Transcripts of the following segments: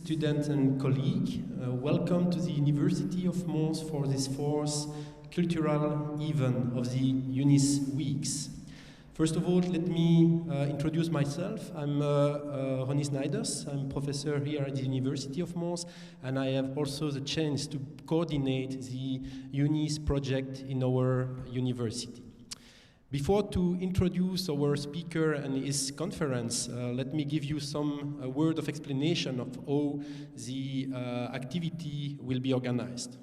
Student and colleague, welcome to the University of Mons for this fourth cultural event of the EUNICE Weeks. First of all, let me introduce myself. I'm Ronnie Snyders. I'm professor here at the University of Mons, and I have also the chance to coordinate the EUNICE project in our university. Before to introduce our speaker and his conference, let me give you some word of explanation of how the activity will be organized.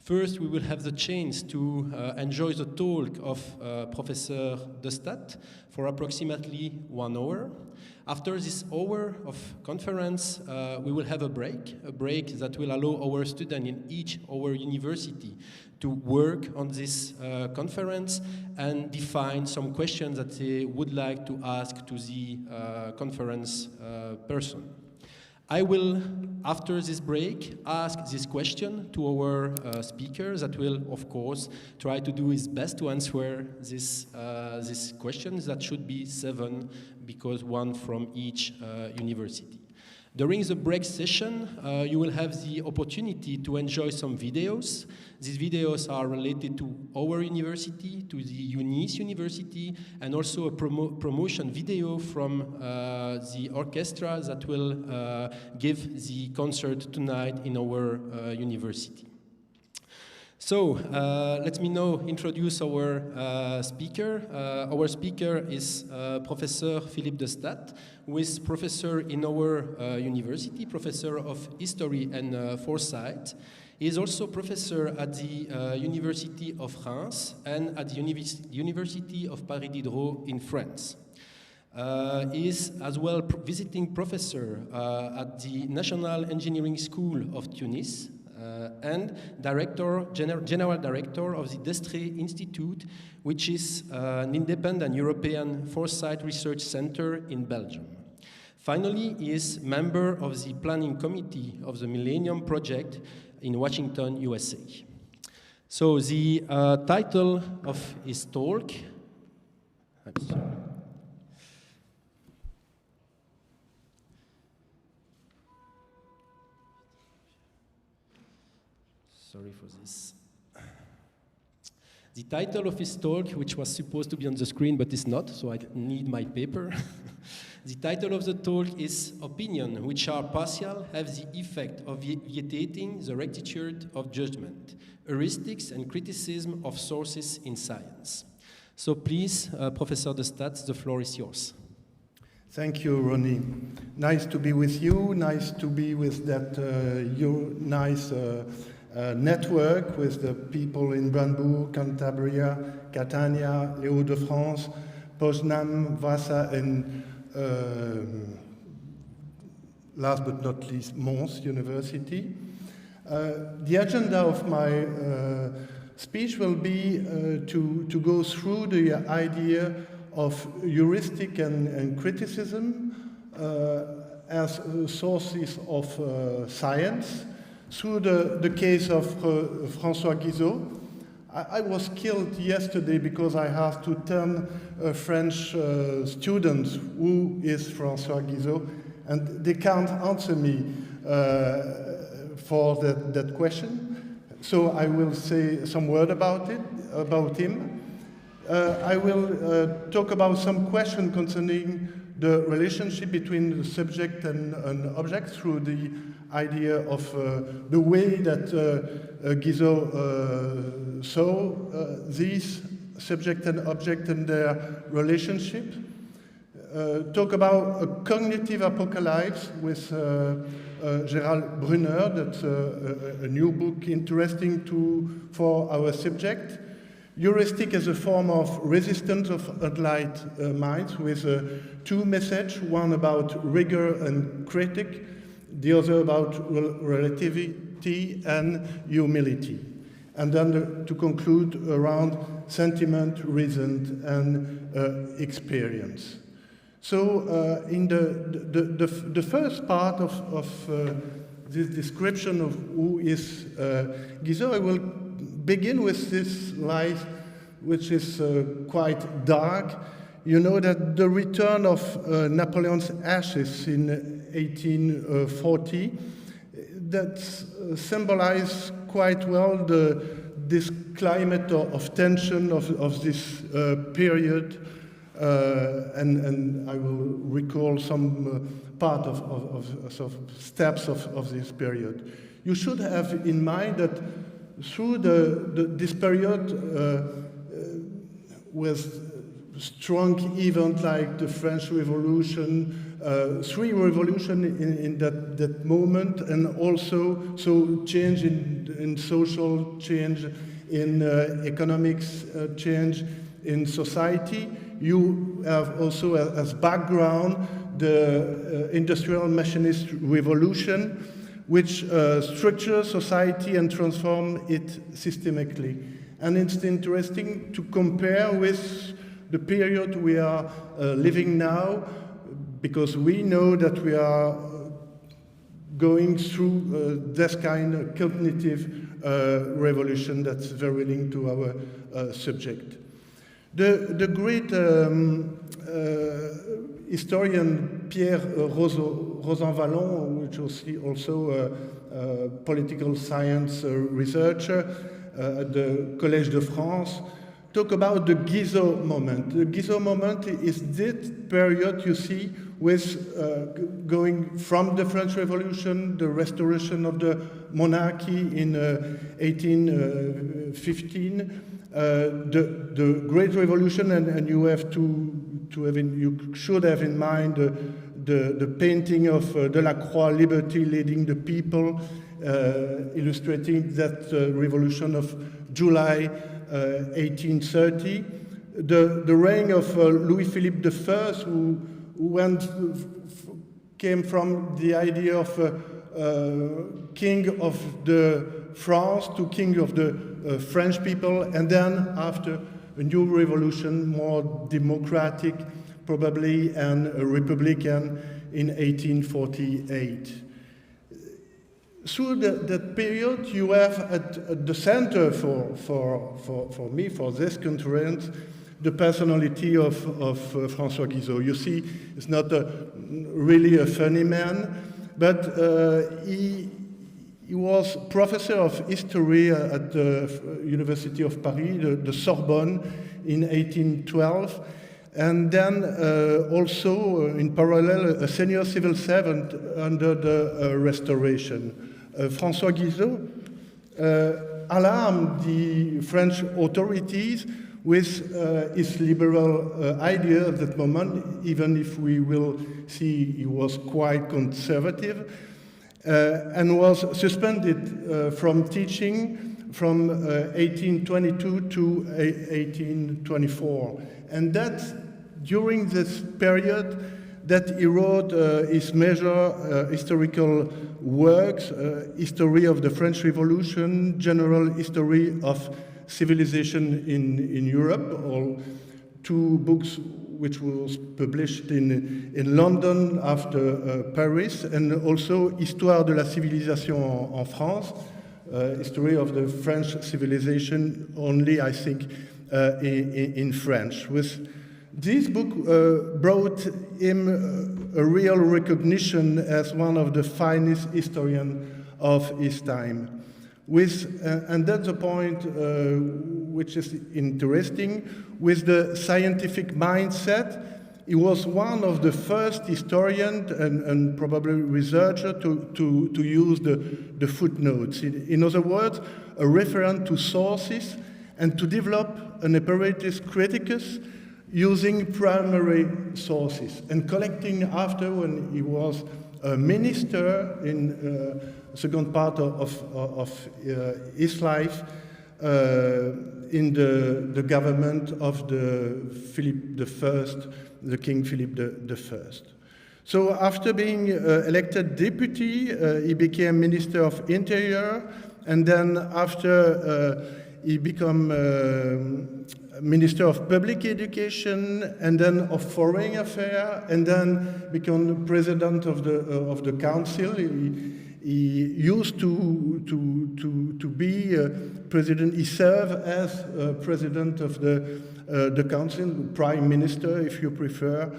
First, we will have the chance to enjoy the talk of Professor De Stad for approximately 1 hour. After this hour of conference, we will have a break that will allow our students in each our university to work on this conference and define some questions that they would like to ask to the conference person. I will, after this break, ask this question to our speaker that will, of course, try to do his best to answer this questions. That should be 7, because 1 from each university. During the break session, you will have the opportunity to enjoy some videos. These videos are related to our university, to the EUNICE University, and also a promotion video from the orchestra that will give the concert tonight in our university. So, let me now introduce our speaker. Our speaker is Professor Philippe De Stad, who is professor in our university, professor of history and foresight. He is also professor at the University of Reims and at the University of Paris Diderot in France. He is as well visiting professor at the National Engineering School of Tunis, and general director of the Destré Institute, which is an independent European foresight research center in Belgium. Finally, he is member of the planning committee of the Millennium Project in Washington, USA. So the title of his talk, I'm sorry. Sorry for this. The title of his talk, which was supposed to be on the screen but is not, so I need my paper. The title of the talk is Opinion, which are partial, have the effect of vitiating the rectitude of judgment, heuristics and criticism of sources in science. So please, Professor De Stad, the floor is yours. Thank you, Ronnie. Nice to be with you, nice to be with that nice network with the people in Brandebourg, Cantabria, Catania, Les Hauts-de-France, Poznan, Vasa, and last but not least, Mons University. The agenda of my speech will be to go through the idea of heuristic and criticism as sources of science, through the case of François Guizot. I was killed yesterday because I have to tell French students who is François Guizot, and they can't answer me for that question. So I will say some word about him. I will talk about some question concerning the relationship between the subject and object through the idea of the way that Guizot saw these subject and object and their relationship. Talk about a cognitive apocalypse with Gérald Brunner. That's a new book interesting for our subject. Heuristic as a form of resistance of unlight minds, with 2 messages, one about rigor and critic, the other about relativity and humility. And then to conclude around sentiment, reason, and experience. So in the first part of this description of who is Guizot, I will begin with this slide, which is quite dark. You know that the return of Napoleon's ashes in 1840 that symbolize quite well this climate of tension of this period, and I will recall some part of steps of this period. You should have in mind that through this period with strong events like the French Revolution, three revolutions in that moment, and also so change in social change, in economics change in society. You have also as background the industrial machinist revolution, which structures society and transform it systemically. And it's interesting to compare with the period we are living now, because we know that we are going through this kind of cognitive revolution that's very linked to our subject. The great historian Pierre Rosanvallon, which was also a political science researcher at the Collège de France, talk about the Guizot moment. The Guizot moment is this period you see with going from the French Revolution, the restoration of the monarchy in 1815, the Great Revolution, and you have you should have in mind the painting of Delacroix, Liberty Leading the People, illustrating that revolution of July 1830. The reign of Louis-Philippe I, who came from the idea of king of the France to king of the French people, and then after a new revolution, more democratic probably, and a republican in 1848. Through that period, you have at the center for me, for this conference, the personality of François Guizot. You see, he's not really a funny man, but he was professor of history at the University of Paris, the Sorbonne, in 1812, and then also, in parallel, a senior civil servant under the Restoration. François Guizot alarmed the French authorities with his liberal idea at that moment, even if we will see he was quite conservative, and was suspended from teaching from 1822 to 1824. And that, during this period, that he wrote his major historical works, History of the French Revolution, General History of Civilization in Europe, or two books which was published in London after Paris, and also Histoire de la civilisation en France, History of the French civilization, only, I think, in French. With this book brought him a real recognition as one of the finest historians of his time. And that's a point which is interesting. With the scientific mindset, he was one of the first historians and probably researcher to use the footnotes. In other words, a reference to sources, and to develop an apparatus criticus using primary sources, and collecting after, when he was a minister in second part of his life, in the government of the Philip I, the King Philip I. So after being elected deputy, he became Minister of Interior, and then after he became Minister of Public Education, and then of Foreign Affairs, and then became President of the Council. He used to be president. He served as president of the council, prime minister, if you prefer.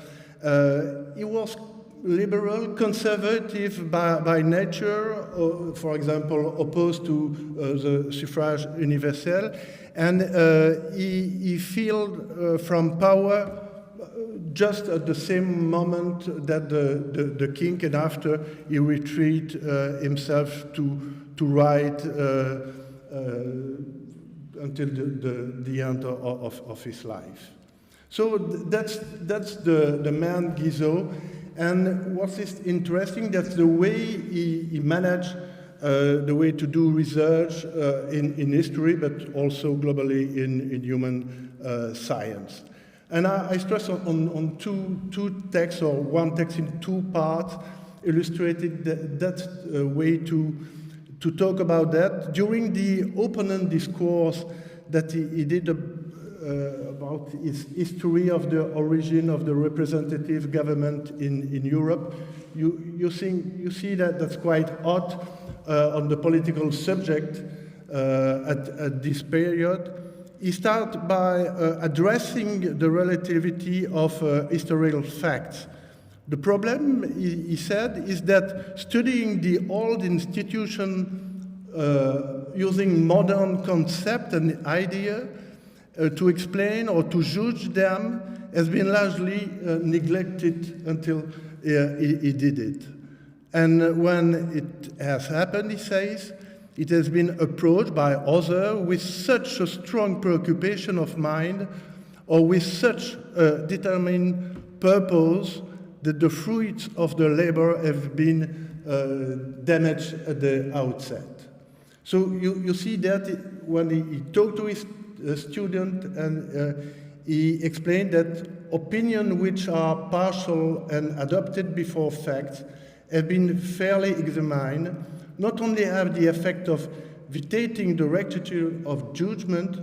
He was liberal, conservative by nature, or, for example, opposed to the suffrage universal, and he fell from power just at the same moment that the king, and after he retreat himself to write until the end of his life. So that's the man Guizot, and what is interesting, that's the way he managed the way to do research in history, but also globally in human science. And I stress on two texts, or one text in two parts, illustrated that way to talk about that. During the opening discourse that he did about his history of the origin of the representative government in Europe, you see that that's quite hot on the political subject at this period. He starts by addressing the relativity of historical facts. The problem, he said, is that studying the old institution using modern concept and idea to explain or to judge them has been largely neglected until he did it. And when it has happened, he says, it has been approached by others with such a strong preoccupation of mind, or with such a determined purpose, that the fruits of the labor have been damaged at the outset. So you see that when he talked to his student, and he explained that opinions which are partial and adopted before facts have been fairly examined, not only have the effect of vitiating the rectitude of judgment,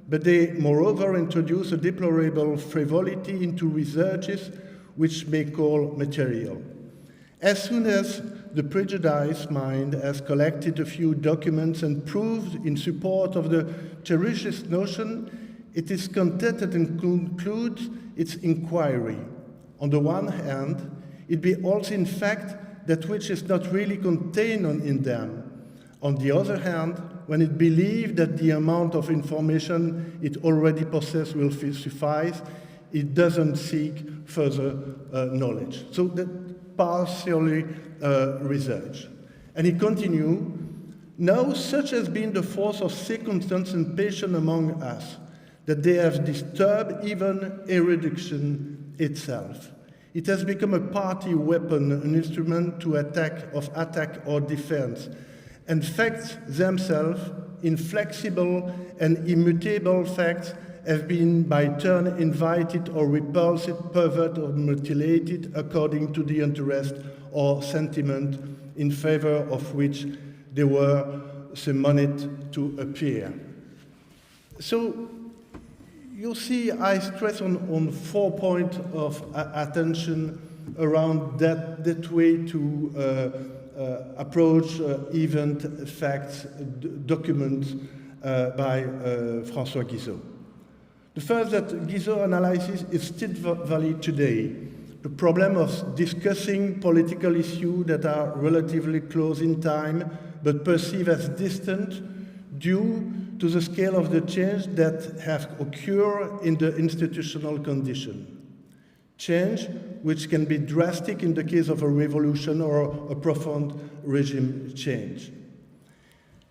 but they moreover introduce a deplorable frivolity into researches which may call material. As soon as the prejudiced mind has collected a few documents and proved in support of the cherished notion, it is contented and concludes its inquiry. On the one hand, it beholds in fact that which is not really contained in them. On the other hand, when it believes that the amount of information it already possesses will suffice, it doesn't seek further knowledge. So that partially research. And he continues, now such has been the force of circumstance and passion among us, that they have disturbed even erudition itself. It has become a party weapon, an instrument to attack or defense. And facts themselves, inflexible and immutable facts, have been by turn invited or repulsed, perverted or mutilated according to the interest or sentiment in favor of which they were summoned to appear. So you see, I stress on 4 points of attention around that way to approach event, facts, documents by François Guizot. The first, that Guizot analysis is still valid today. The problem of discussing political issues that are relatively close in time but perceived as distant due to the scale of the change that have occurred in the institutional condition. Change which can be drastic in the case of a revolution or a profound regime change.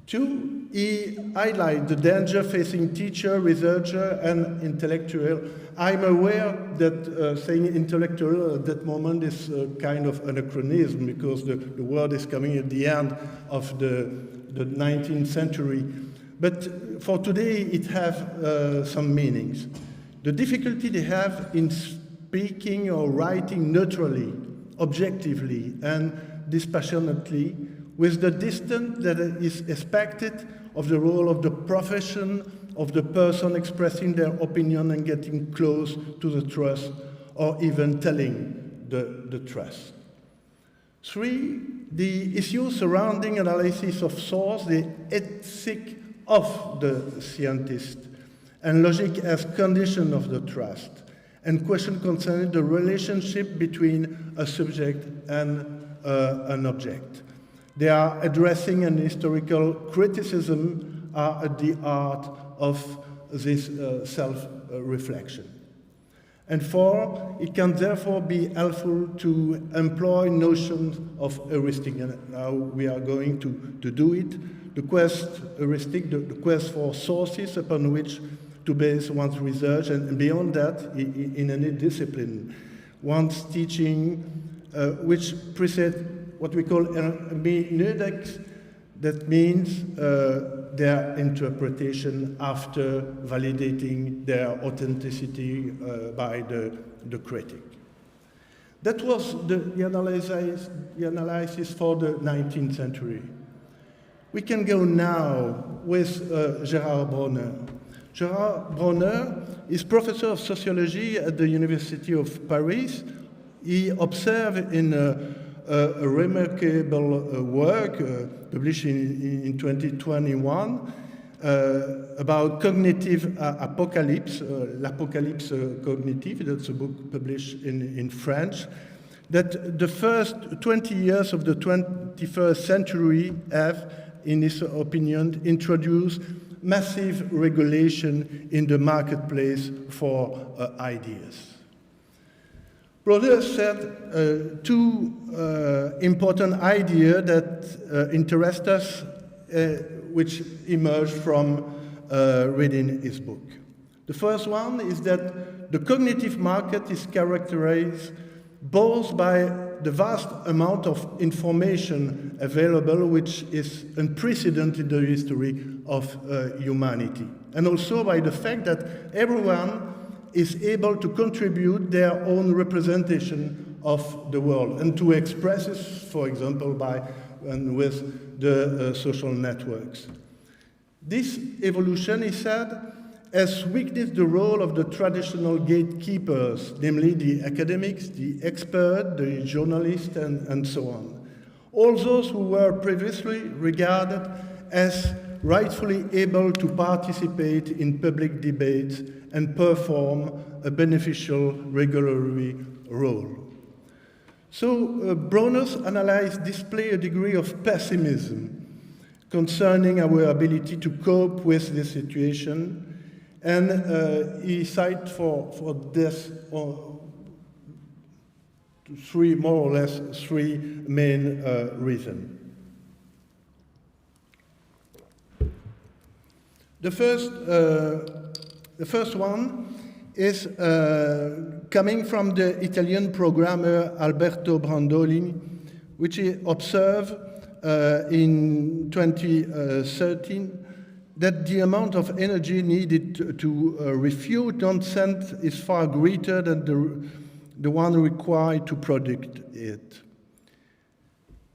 2, he highlights the danger facing teacher, researcher, and intellectual. I'm aware that saying intellectual at that moment is a kind of anachronism, because the word is coming at the end of the 19th century. But for today, it has some meanings. The difficulty they have in speaking or writing neutrally, objectively, and dispassionately, with the distance that is expected of the role of the profession, of the person expressing their opinion and getting close to the trust, or even telling the trust. 3, the issues surrounding analysis of source, the ethic of the scientist, and logic as condition of the trust, and question concerning the relationship between a subject and an object. They are addressing an historical criticism at the heart of this self-reflection. And 4, it can therefore be helpful to employ notions of heuristic, and how we are going to do it. The heuristic, the quest for sources upon which to base one's research, and beyond that, in any discipline, one's teaching, which precede what we call hermeneutics. That means their interpretation after validating their authenticity by the critic. That was the analysis for the 19th century. We can go now with Gérard Bronner. Gérard Bronner is professor of sociology at the University of Paris. He observed in a remarkable work published in 2021 about cognitive apocalypse, l'Apocalypse cognitive, that's a book published in French, that the first 20 years of the 21st century have, in his opinion, introduced massive regulation in the marketplace for ideas. Bronner said two important ideas that interest us, which emerged from reading his book. The first one is that the cognitive market is characterized both by the vast amount of information available, which is unprecedented in the history of humanity, and also by the fact that everyone is able to contribute their own representation of the world and to express it, for example, by and with the social networks. This evolution, he said, has weakened the role of the traditional gatekeepers, namely the academics, the expert, the journalist, and so on. All those who were previously regarded as rightfully able to participate in public debates and perform a beneficial regulatory role. So Bronner's analysis displays a degree of pessimism concerning our ability to cope with this situation, and he cites for this more or less three main reasons. The first one is coming from the Italian programmer Alberto Brandoli, which he observed in 2013 that the amount of energy needed to refute nonsense is far greater than the one required to predict it.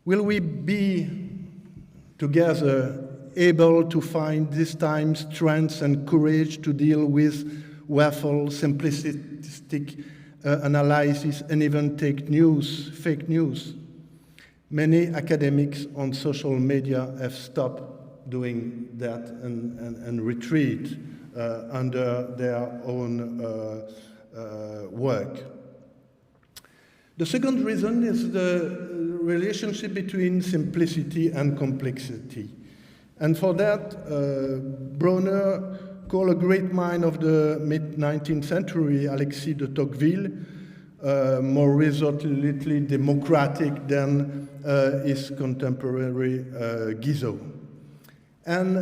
Will we be together able to find this time strength and courage to deal with waffle, simplistic analysis, and even fake news? Many academics on social media have stopped doing that and retreat under their own work. The second reason is the relationship between simplicity and complexity. And for that, Bronner called a great mind of the mid-19th century, Alexis de Tocqueville, more resolutely democratic than his contemporary Guizot. And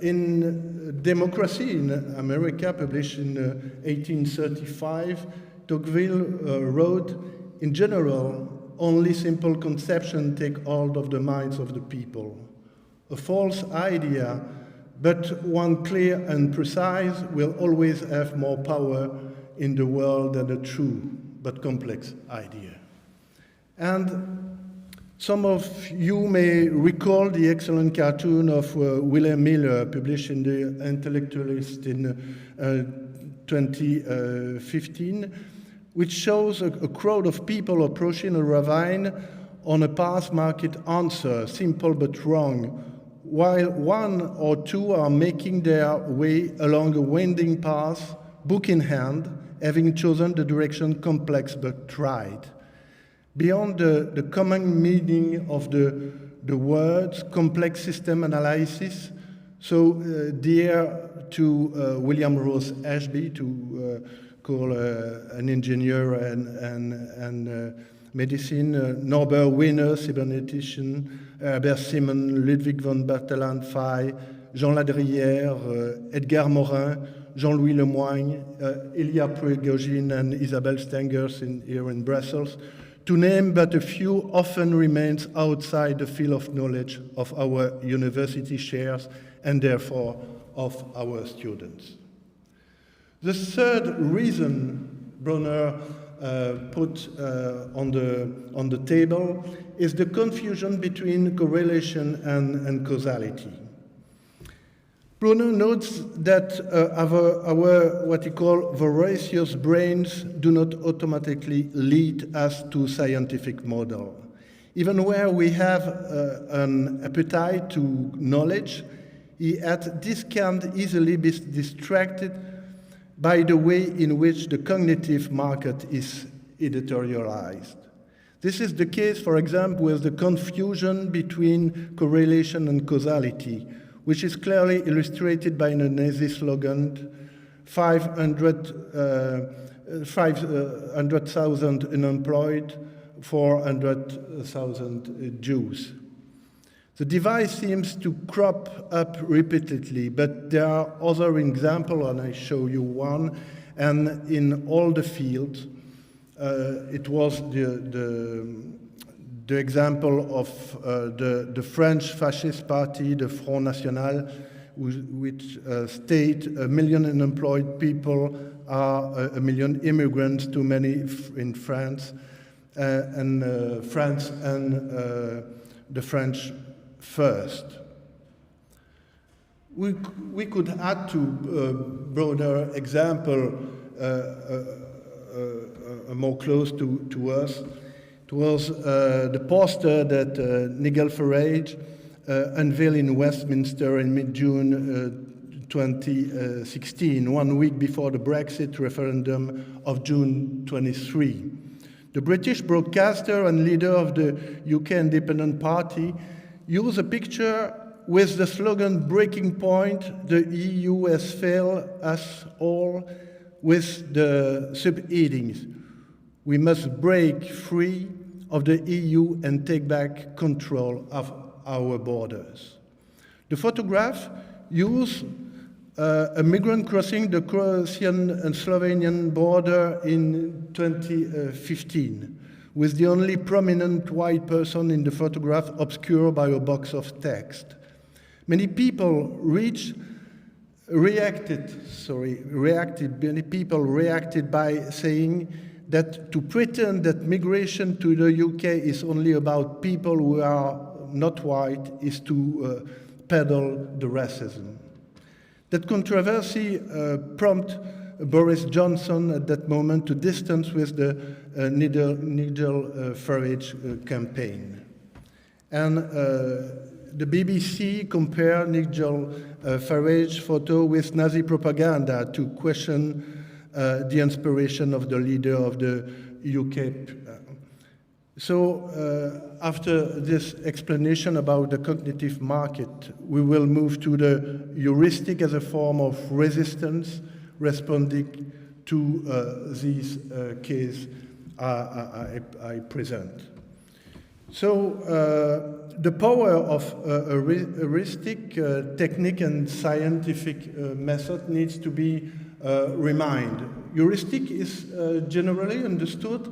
in Democracy in America, published in 1835, Tocqueville wrote, "In general, only simple conceptions take hold of the minds of the people. A false idea, but one clear and precise, will always have more power in the world than a true but complex idea." And some of you may recall the excellent cartoon of William Miller, published in The Intellectualist in 2015, which shows a crowd of people approaching a ravine on a path marked "Answer, simple but wrong," while one or two are making their way along a winding path, book in hand, having chosen the direction complex but tried. Beyond the common meaning of the words complex system analysis, so dear to William Rose Ashby, to call an engineer and medicine, Norbert Wiener, cybernetician, Herbert Simon, Ludwig von Bertalanffy, Jean Ladrière, Edgar Morin, Jean-Louis Lemoigne, Ilya Prigogine, and Isabelle Stengers here in Brussels, to name but a few, often remains outside the field of knowledge of our university shares and therefore of our students. The third reason Bronner put on the table is the confusion between correlation and causality. Bronner notes that our what he calls voracious brains do not automatically lead us to scientific model. Even where we have an appetite to knowledge, this can easily be distracted by the way in which the cognitive market is editorialized. This is the case, for example, with the confusion between correlation and causality, which is clearly illustrated by the Nazi slogan, 500,000 unemployed, 400,000 Jews. The device seems to crop up repeatedly, but there are other examples, and I show you one, and in all the fields, it was the example of the French fascist party, the Front National, which state 1 million unemployed people are 1 million immigrants, too many in France, and the French first. We could add to broader example more close to us. It was the poster that Nigel Farage unveiled in Westminster in mid-June 2016, 1 week before the Brexit referendum of June 23. The British broadcaster and leader of the UK Independent Party used a picture with the slogan "Breaking Point, the EU has failed us all," with the subheadings, "We must break free of the EU and take back control of our borders." The photograph used a migrant crossing the Croatian and Slovenian border in 2015, with the only prominent white person in the photograph obscured by a box of text. Many people reacted by saying that to pretend that migration to the UK is only about people who are not white is to peddle the racism. That controversy prompted Boris Johnson at that moment to distance with the Nigel Farage campaign. And the BBC compared Nigel Farage photo with Nazi propaganda to question the inspiration of the leader of the UK. So after this explanation about the cognitive market, we will move to the heuristic as a form of resistance responding to these case I present. So the power of a heuristic technique and scientific method needs to be reminded. Heuristic is generally understood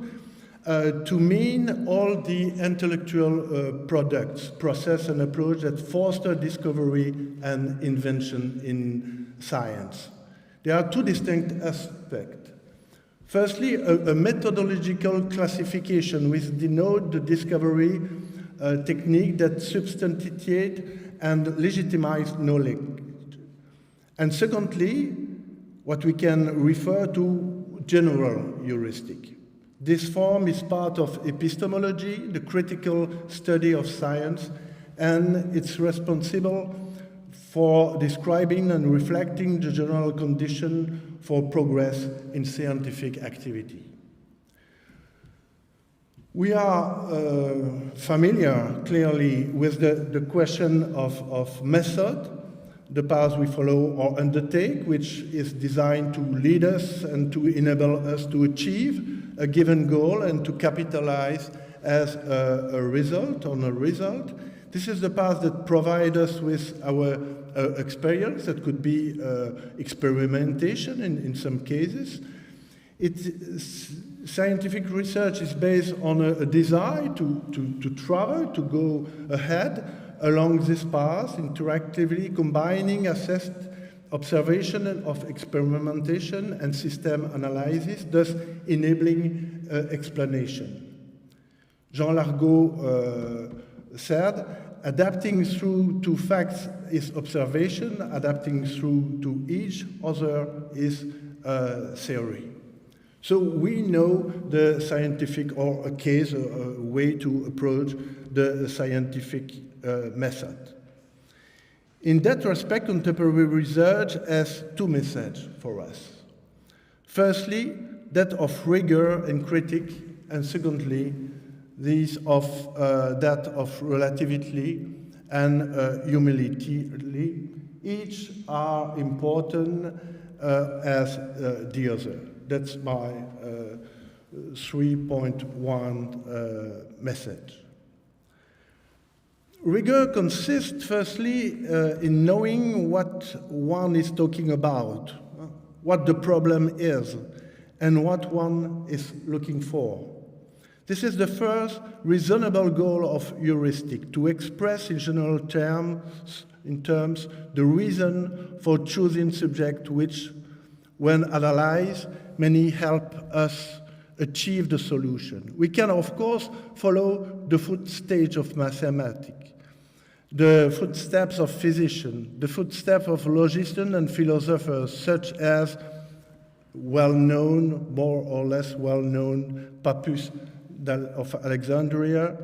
to mean all the intellectual products, process, and approach that foster discovery and invention in science. There are two distinct aspects. Firstly, a methodological classification which denotes the discovery technique that substantiate and legitimize knowledge. And secondly, what we can refer to general heuristic. This form is part of epistemology, the critical study of science, and it's responsible for describing and reflecting the general condition for progress in scientific activity. We are familiar, clearly, with the question of method, the path we follow or undertake, which is designed to lead us and to enable us to achieve a given goal and to capitalize as a result on a result. This is the path that provides us with our experience. That could be experimentation in some cases. Scientific research is based on a desire to travel, to go ahead along this path, interactively combining assessed observation of experimentation and system analysis, thus enabling explanation. Jean Largot said, adapting through to facts is observation, adapting through to each other is theory. So we know the scientific, or a case, a way to approach the scientific method. In that respect, contemporary research has two messages for us. Firstly, that of rigor and critique, and secondly, that of relativity and humility. Each are important as the other. That's my 3.1 message. Rigor consists, firstly, in knowing what one is talking about, what the problem is, and what one is looking for. This is the first reasonable goal of heuristic, to express in general terms, the reason for choosing subject which, when analyzed, may help us achieve the solution. We can, of course, follow the footsteps of mathematics, the footsteps of physicians, the footsteps of logicians and philosophers, such as well-known, more or less well-known, Pappus of Alexandria,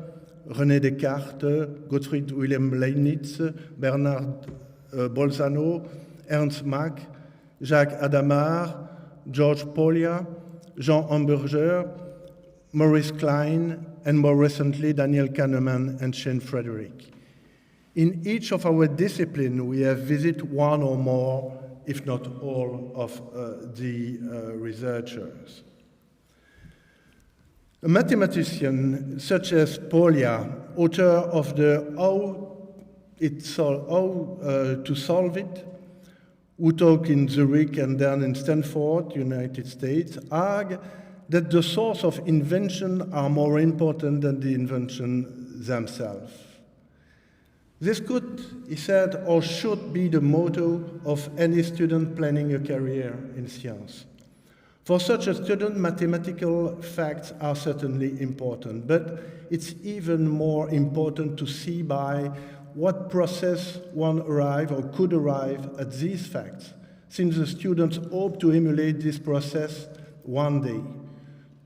René Descartes, Gottfried Wilhelm Leibniz, Bernard Bolzano, Ernst Mach, Jacques Hadamard, George Polya, Jean Hamburger, Maurice Klein, and more recently, Daniel Kahneman and Shane Frederick. In each of our disciplines, we have visited one or more, if not all, of the researchers. A mathematician such as Polya, author of the How to Solve It, who talk in Zurich and then in Stanford, United States, argue that the source of invention are more important than the invention themselves. This could, he said, or should be the motto of any student planning a career in science. For such a student, mathematical facts are certainly important, but it's even more important to see by what process one arrive or could arrive at these facts, since the students hope to emulate this process one day.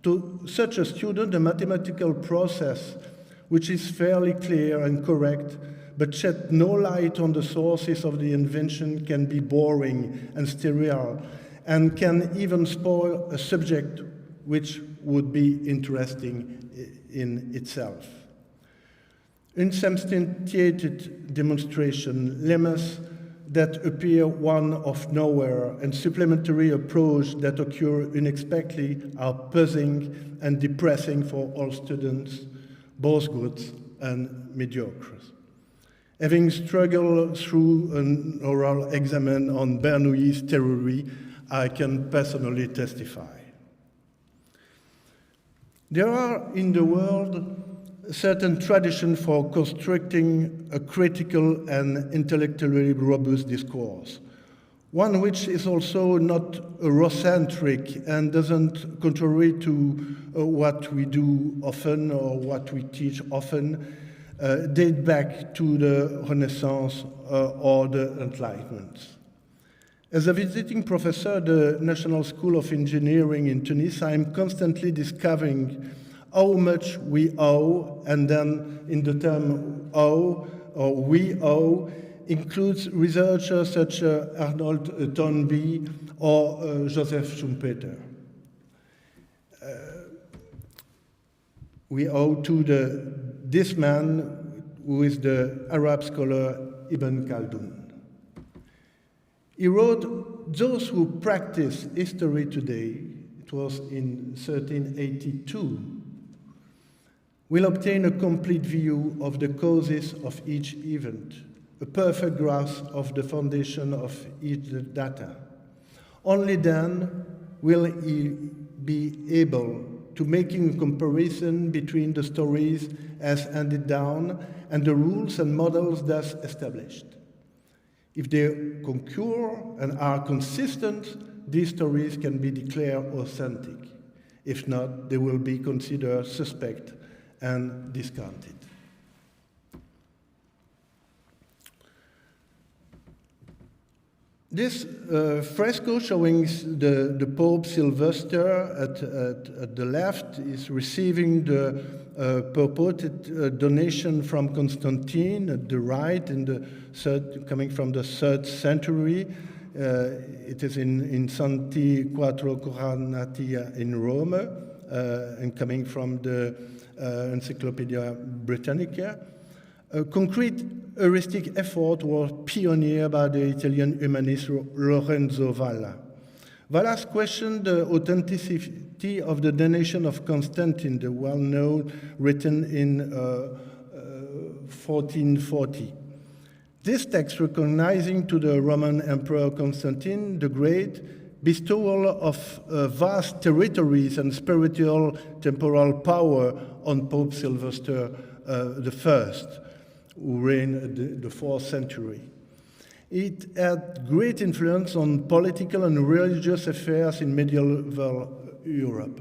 To such a student, the mathematical process, which is fairly clear and correct, but shed no light on the sources of the invention, can be boring and sterile, and can even spoil a subject which would be interesting in itself. Unsubstantiated demonstration, lemmas that appear one of nowhere, and supplementary approach that occur unexpectedly are puzzling and depressing for all students, both good and mediocre. Having struggled through an oral examen on Bernoulli's theory, I can personally testify. There are in the world certain traditions for constructing a critical and intellectually robust discourse, one which is also not Eurocentric and doesn't, contrary to what we do often or what we teach often, date back to the Renaissance or the Enlightenment. As a visiting professor at the National School of Engineering in Tunis, I am constantly discovering how much we owe, and then in the term owe, or we owe, includes researchers such as Arnold Toynbee or Joseph Schumpeter. We owe to this man, who is the Arab scholar Ibn Khaldun. He wrote, "Those who practice history today," it was in 1382, "will obtain a complete view of the causes of each event, a perfect grasp of the foundation of each data. Only then will he be able to making a comparison between the stories as handed down and the rules and models thus established. If they concur and are consistent, these stories can be declared authentic. If not, they will be considered suspect and discounted." This fresco showing the Pope Sylvester at the left is receiving the purported donation from Constantine at the right, coming from the 3rd century. It is in Santi Quattro Coronati in Rome, and coming from the Encyclopedia Britannica. A concrete heuristic effort was pioneered by the Italian humanist Lorenzo Valla. Vallas questioned the authenticity of the donation of Constantine, the well-known, written in 1440. This text, recognizing to the Roman Emperor Constantine the Great bestowal of vast territories and spiritual temporal power on Pope Sylvester I, who reigned in the 4th century. It had great influence on political and religious affairs in medieval Europe.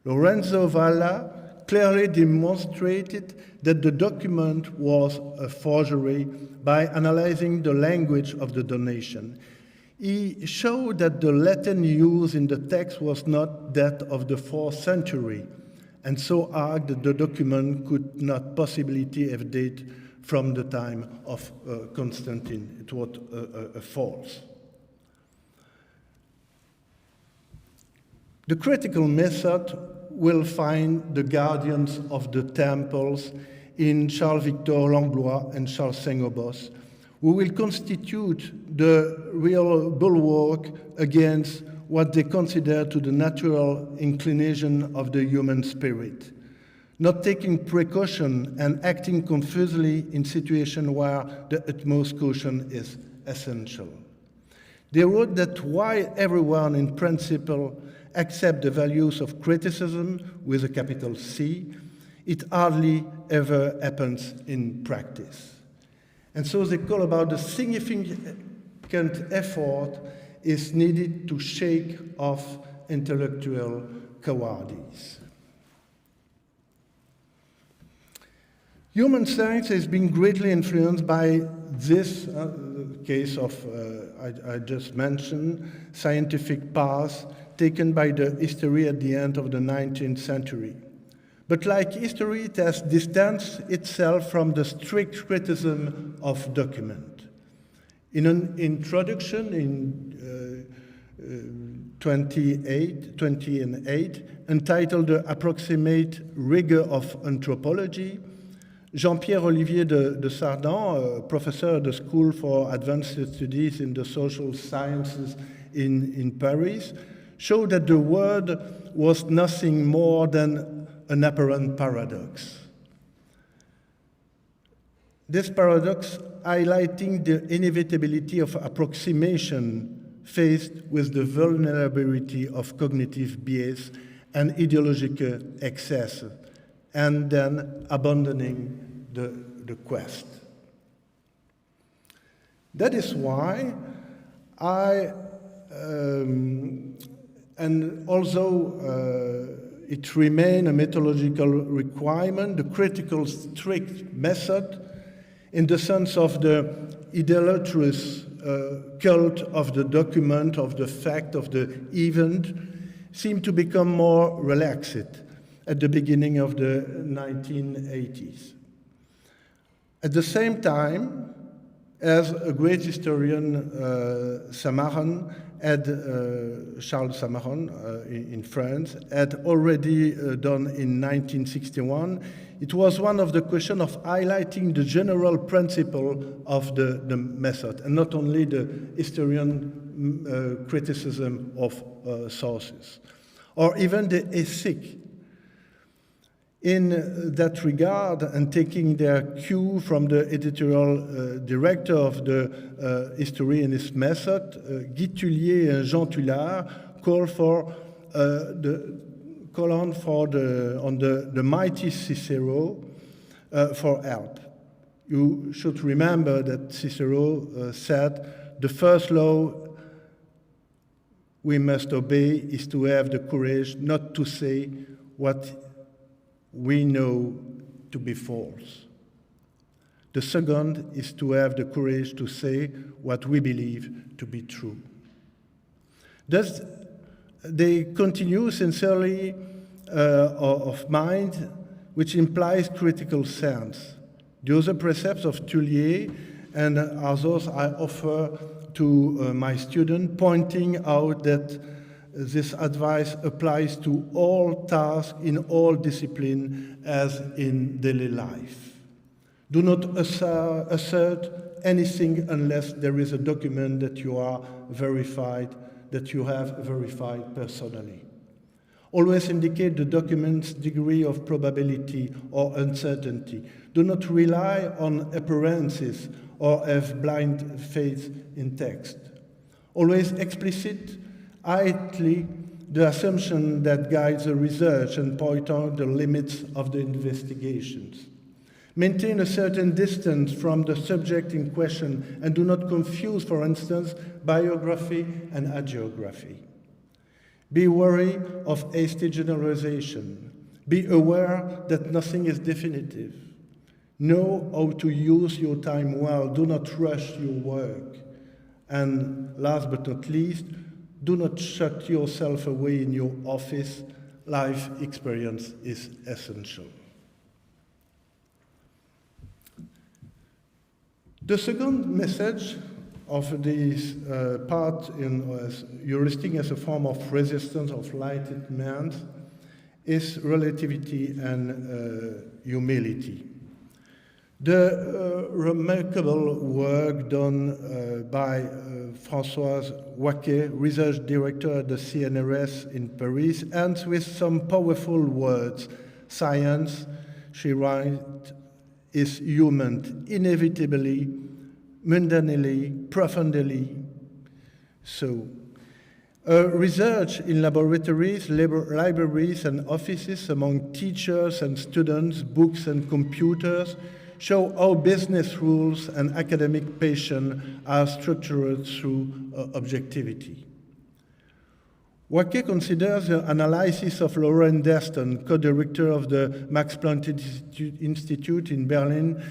Lorenzo Valla clearly demonstrated that the document was a forgery by analyzing the language of the donation. He showed that the Latin used in the text was not that of the 4th century, and so argued that the document could not possibly have dated from the time of Constantine. It was false. The critical method will find the guardians of the temples in Charles-Victor Langlois and Charles Saint-Aubos, who will constitute the real bulwark against what they consider to the natural inclination of the human spirit, not taking precaution and acting confusely in situations where the utmost caution is essential. They wrote that while everyone in principle accepts the values of criticism with a capital C, it hardly ever happens in practice. And so they call about the significant effort is needed to shake off intellectual cowardice. Human science has been greatly influenced by this case of, I just mentioned, scientific path taken by the history at the end of the 19th century. But like history, it has distanced itself from the strict criticism of document. In an introduction in 2008, entitled The Approximate Rigor of Anthropology, Jean-Pierre Olivier de Sardan, a professor at the School for Advanced Studies in the Social Sciences in Paris, showed that the word was nothing more than an apparent paradox. This paradox highlighting the inevitability of approximation faced with the vulnerability of cognitive bias and ideological excess, and then abandoning the quest. That is why and although it remains a methodological requirement, the critical strict method, in the sense of the idolatrous cult of the document, of the fact, of the event, seemed to become more relaxed at the beginning of the 1980s. At the same time, as a great historian, Samaran, Charles Samaran in France, had already done in 1961. It was one of the questions of highlighting the general principle of the method, and not only the historian criticism of sources, or even the ethic. In that regard, and taking their cue from the editorial director of the history in this method, Guy Tullier and Jean Tullard call on the mighty Cicero for help. You should remember that Cicero said, the first law we must obey is to have the courage not to say what we know to be false. The second is to have the courage to say what we believe to be true. Thus, they continue sincerely of mind, which implies critical sense. The other precepts of Tullier and are those I offer to my student, pointing out that this advice applies to all tasks in all disciplines as in daily life. Do not assert anything unless there is a document that you are verified, that you have verified personally. Always indicate the document's degree of probability or uncertainty. Do not rely on appearances or have blind faith in text. Always explicit idly the assumption that guides the research and point out the limits of the investigations. Maintain a certain distance from the subject in question and do not confuse, for instance, biography and hagiography. Be wary of hasty generalization. Be aware that nothing is definitive. Know how to use your time well. Do not rush your work. And last but not least, do not shut yourself away in your office. Life experience is essential. The second message of this part in heuristic as a form of resistance of enlightenment is relativity and humility. The remarkable work done by Françoise Waquet, research director at the CNRS in Paris, ends with some powerful words. Science, she writes, is human, inevitably, mundanely, profoundly so. Research in laboratories, libraries, and offices among teachers and students, books and computers, show how business rules and academic passion are structured through objectivity. Waquet considers the analysis of Laurent Deston, co-director of the Max Planck Institute in Berlin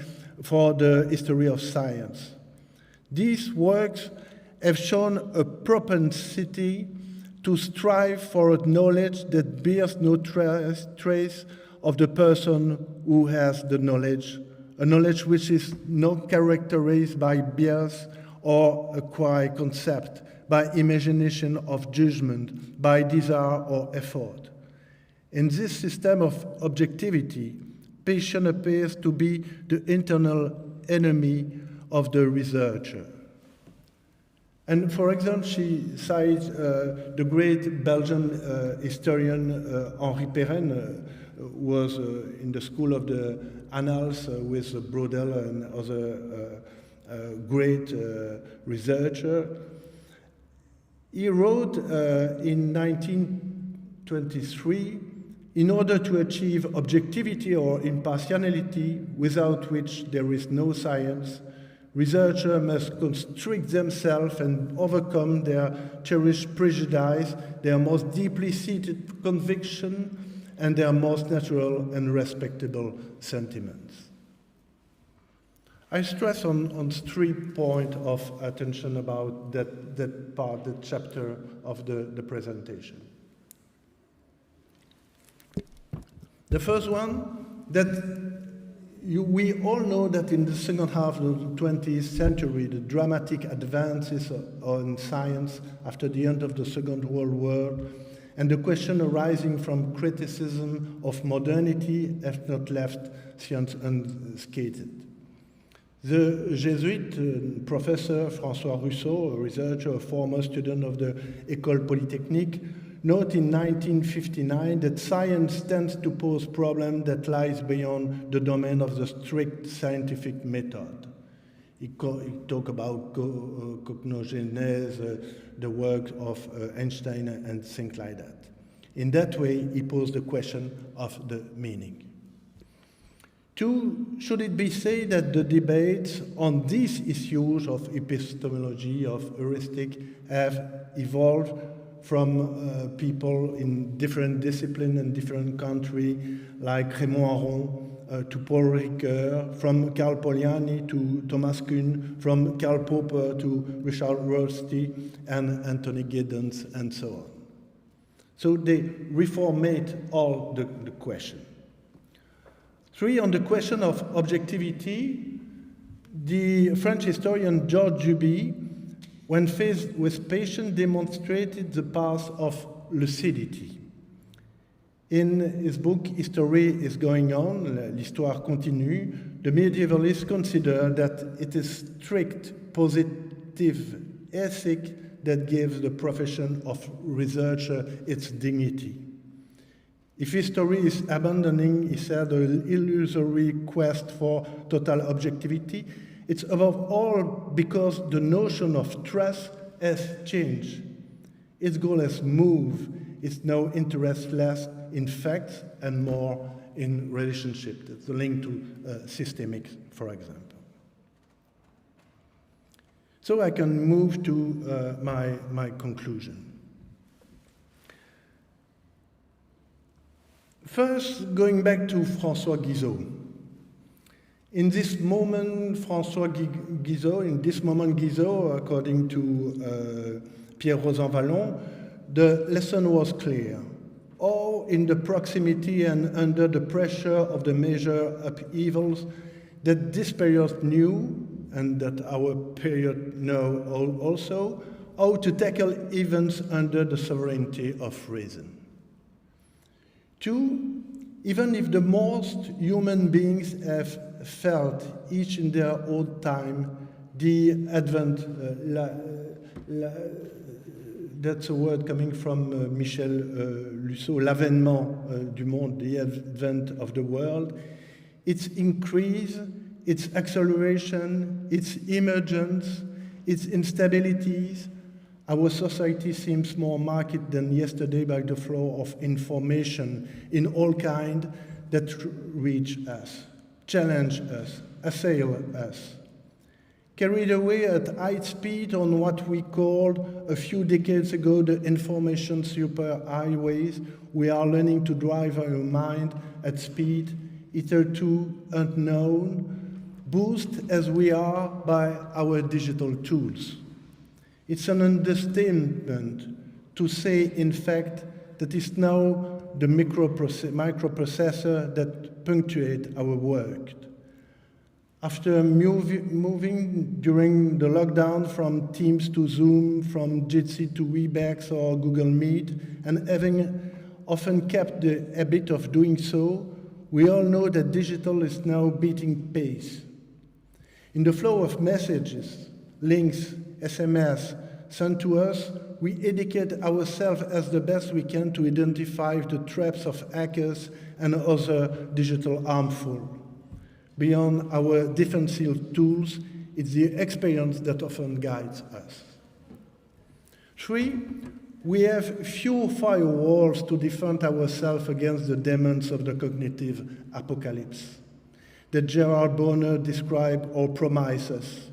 for the history of science. These works have shown a propensity to strive for a knowledge that bears no trace of the person who has the knowledge, a knowledge which is not characterized by bias or acquired concept, by imagination of judgment, by desire or effort. In this system of objectivity, passion appears to be the internal enemy of the researcher. And for example, she cites the great Belgian historian Henri Perrin, who was in the school of the Annals with Brodel and other great researcher. He wrote in 1923, in order to achieve objectivity or impartiality, without which there is no science, researchers must constrict themselves and overcome their cherished prejudice, their most deeply seated conviction, and their most natural and respectable sentiments. I stress on 3 points of attention about that part, that chapter of the presentation. The first one, that We all know that in the second half of the 20th century, the dramatic advances in science after the end of the Second World War and the question arising from criticism of modernity have not left science unscathed. The Jesuit professor François Rousseau, a researcher, a former student of the École Polytechnique, noted in 1959 that science tends to pose problems that lies beyond the domain of the strict scientific method. He talked about cognogenes, the work of Einstein and things like that. In that way, he posed the question of the meaning. Two, should it be said that the debates on these issues of epistemology, of heuristic, have evolved from people in different disciplines and different countries, like Raymond Aron to Paul Ricoeur, from Karl Polanyi to Thomas Kuhn, from Karl Popper to Richard Rorty and Anthony Giddens, and so on. So they reformate all the question. Three, on the question of objectivity, the French historian Georges Duby, when faced with patience, demonstrated the path of lucidity. In his book, History is Going On, L'Histoire Continue, the medievalists consider that it is strict positive ethic that gives the profession of researcher its dignity. If history is abandoning, he said, an illusory quest for total objectivity, it's above all because the notion of trust has changed. Its goal has moved. It's now interested less in facts and more in relationship. That's the link to systemics, for example. So I can move to my conclusion. First, going back to François Guizot. In this moment, Guizot, according to Pierre Rosanvallon, the lesson was clear. All in the proximity and under the pressure of the major upheavals that this period knew, and that our period know also, how to tackle events under the sovereignty of reason. Two, even if the most human beings have felt, each in their own time, the advent, that's a word coming from Michel Lusseau, l'avènement du monde, the advent of the world, its increase, its acceleration, its emergence, its instabilities. Our society seems more marked than yesterday by the flow of information in all kinds that reach us, challenge us, assail us. Carried away at high speed on what we called a few decades ago the information superhighways, we are learning to drive our mind at speed hitherto unknown, boosted as we are by our digital tools. It's an understatement to say, in fact, that it's now the microprocessor that punctuates our work. After moving during the lockdown from Teams to Zoom, from Jitsi to Webex or Google Meet, and having often kept the habit of doing so, we all know that digital is now beating pace. In the flow of messages, links, SMS sent to us, we educate ourselves as the best we can to identify the traps of hackers and other digital harmful. Beyond our defensive tools, it's the experience that often guides us. Three, we have few firewalls to defend ourselves against the demons of the cognitive apocalypse that Gerard Bonner described or promises.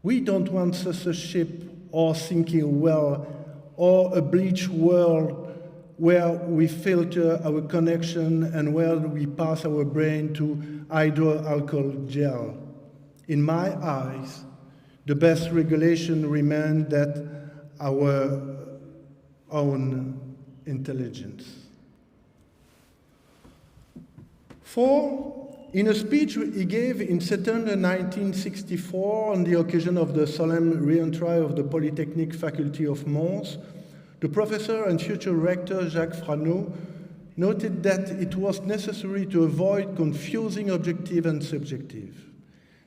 We don't want such a ship or sinking well or a bleached world where we filter our connection and where we pass our brain to hydroalcohol gel. In my eyes, the best regulation remains that our own intelligence. Four, In a speech he gave in September 1964 on the occasion of the solemn re-entry of the Polytechnic Faculty of Mons, the professor and future rector Jacques Frano noted that it was necessary to avoid confusing objective and subjective.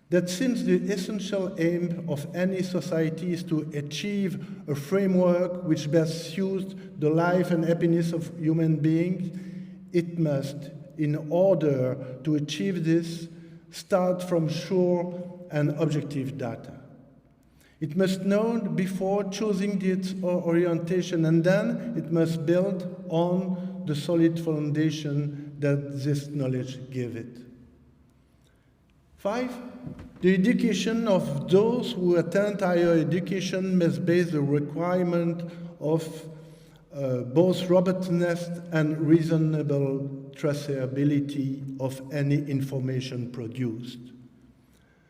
That since the essential aim of any society is to achieve a framework which best suits the life and happiness of human beings, it must, in order to achieve this, start from sure and objective data. It must know before choosing its orientation, and then it must build on the solid foundation that this knowledge gives it. 5. The education of those who attend higher education must base the requirement of both robustness and reasonable traceability of any information produced.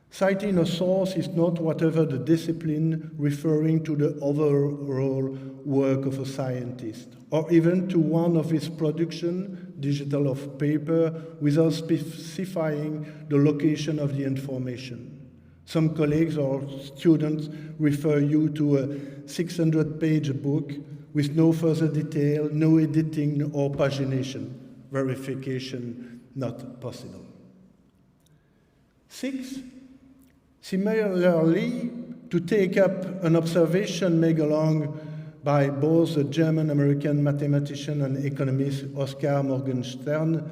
Citing a source is not whatever the discipline referring to the overall work of a scientist, or even to one of his production, digital of paper, without specifying the location of the information. Some colleagues or students refer you to a 600-page book with no further detail, no editing or pagination, verification not possible. 6. Similarly, to take up an observation made along by both the German-American mathematician and economist Oscar Morgenstern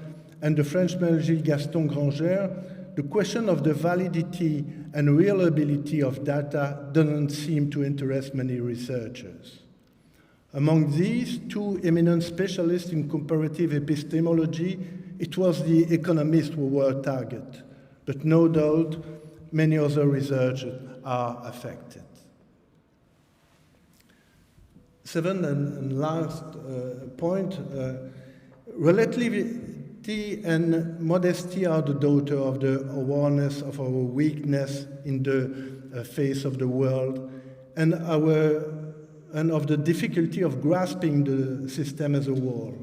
and the Frenchman Gilles Gaston Granger, the question of the validity and reliability of data doesn't seem to interest many researchers. Among these two eminent specialists in comparative epistemology, it was the economists who were targeted, but no doubt many other researchers are affected. 7th and last point, relativity and modesty are the daughter of the awareness of our weakness in the face of the world and of the difficulty of grasping the system as a whole.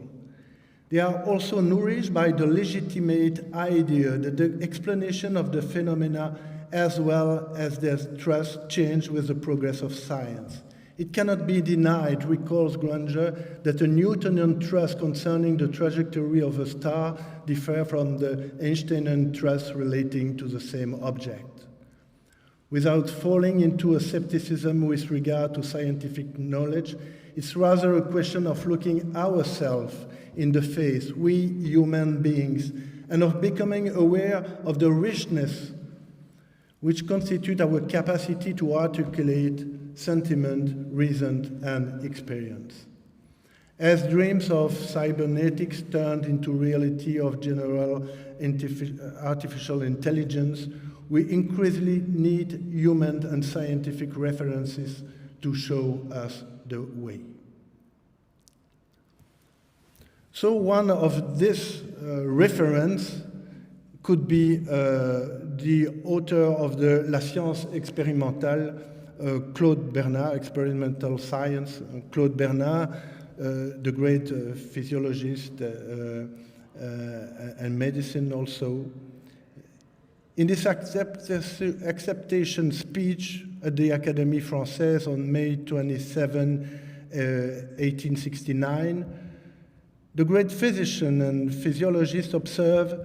They are also nourished by the legitimate idea that the explanation of the phenomena as well as their trust change with the progress of science. It cannot be denied, recalls Granger, that a Newtonian trust concerning the trajectory of a star differs from the Einsteinian trust relating to the same object. Without falling into a skepticism with regard to scientific knowledge, it's rather a question of looking ourselves in the face, we human beings, and of becoming aware of the richness which constitute our capacity to articulate sentiment, reason, and experience. As dreams of cybernetics turned into reality of general artificial intelligence, we increasingly need human and scientific references to show us the way. So one of this reference could be the author of the La Science Expérimentale, Claude Bernard, Experimental Science. Claude Bernard, the great physiologist and medicine also. In this acceptation speech at the Académie Française on May 27, 1869, the great physician and physiologist observed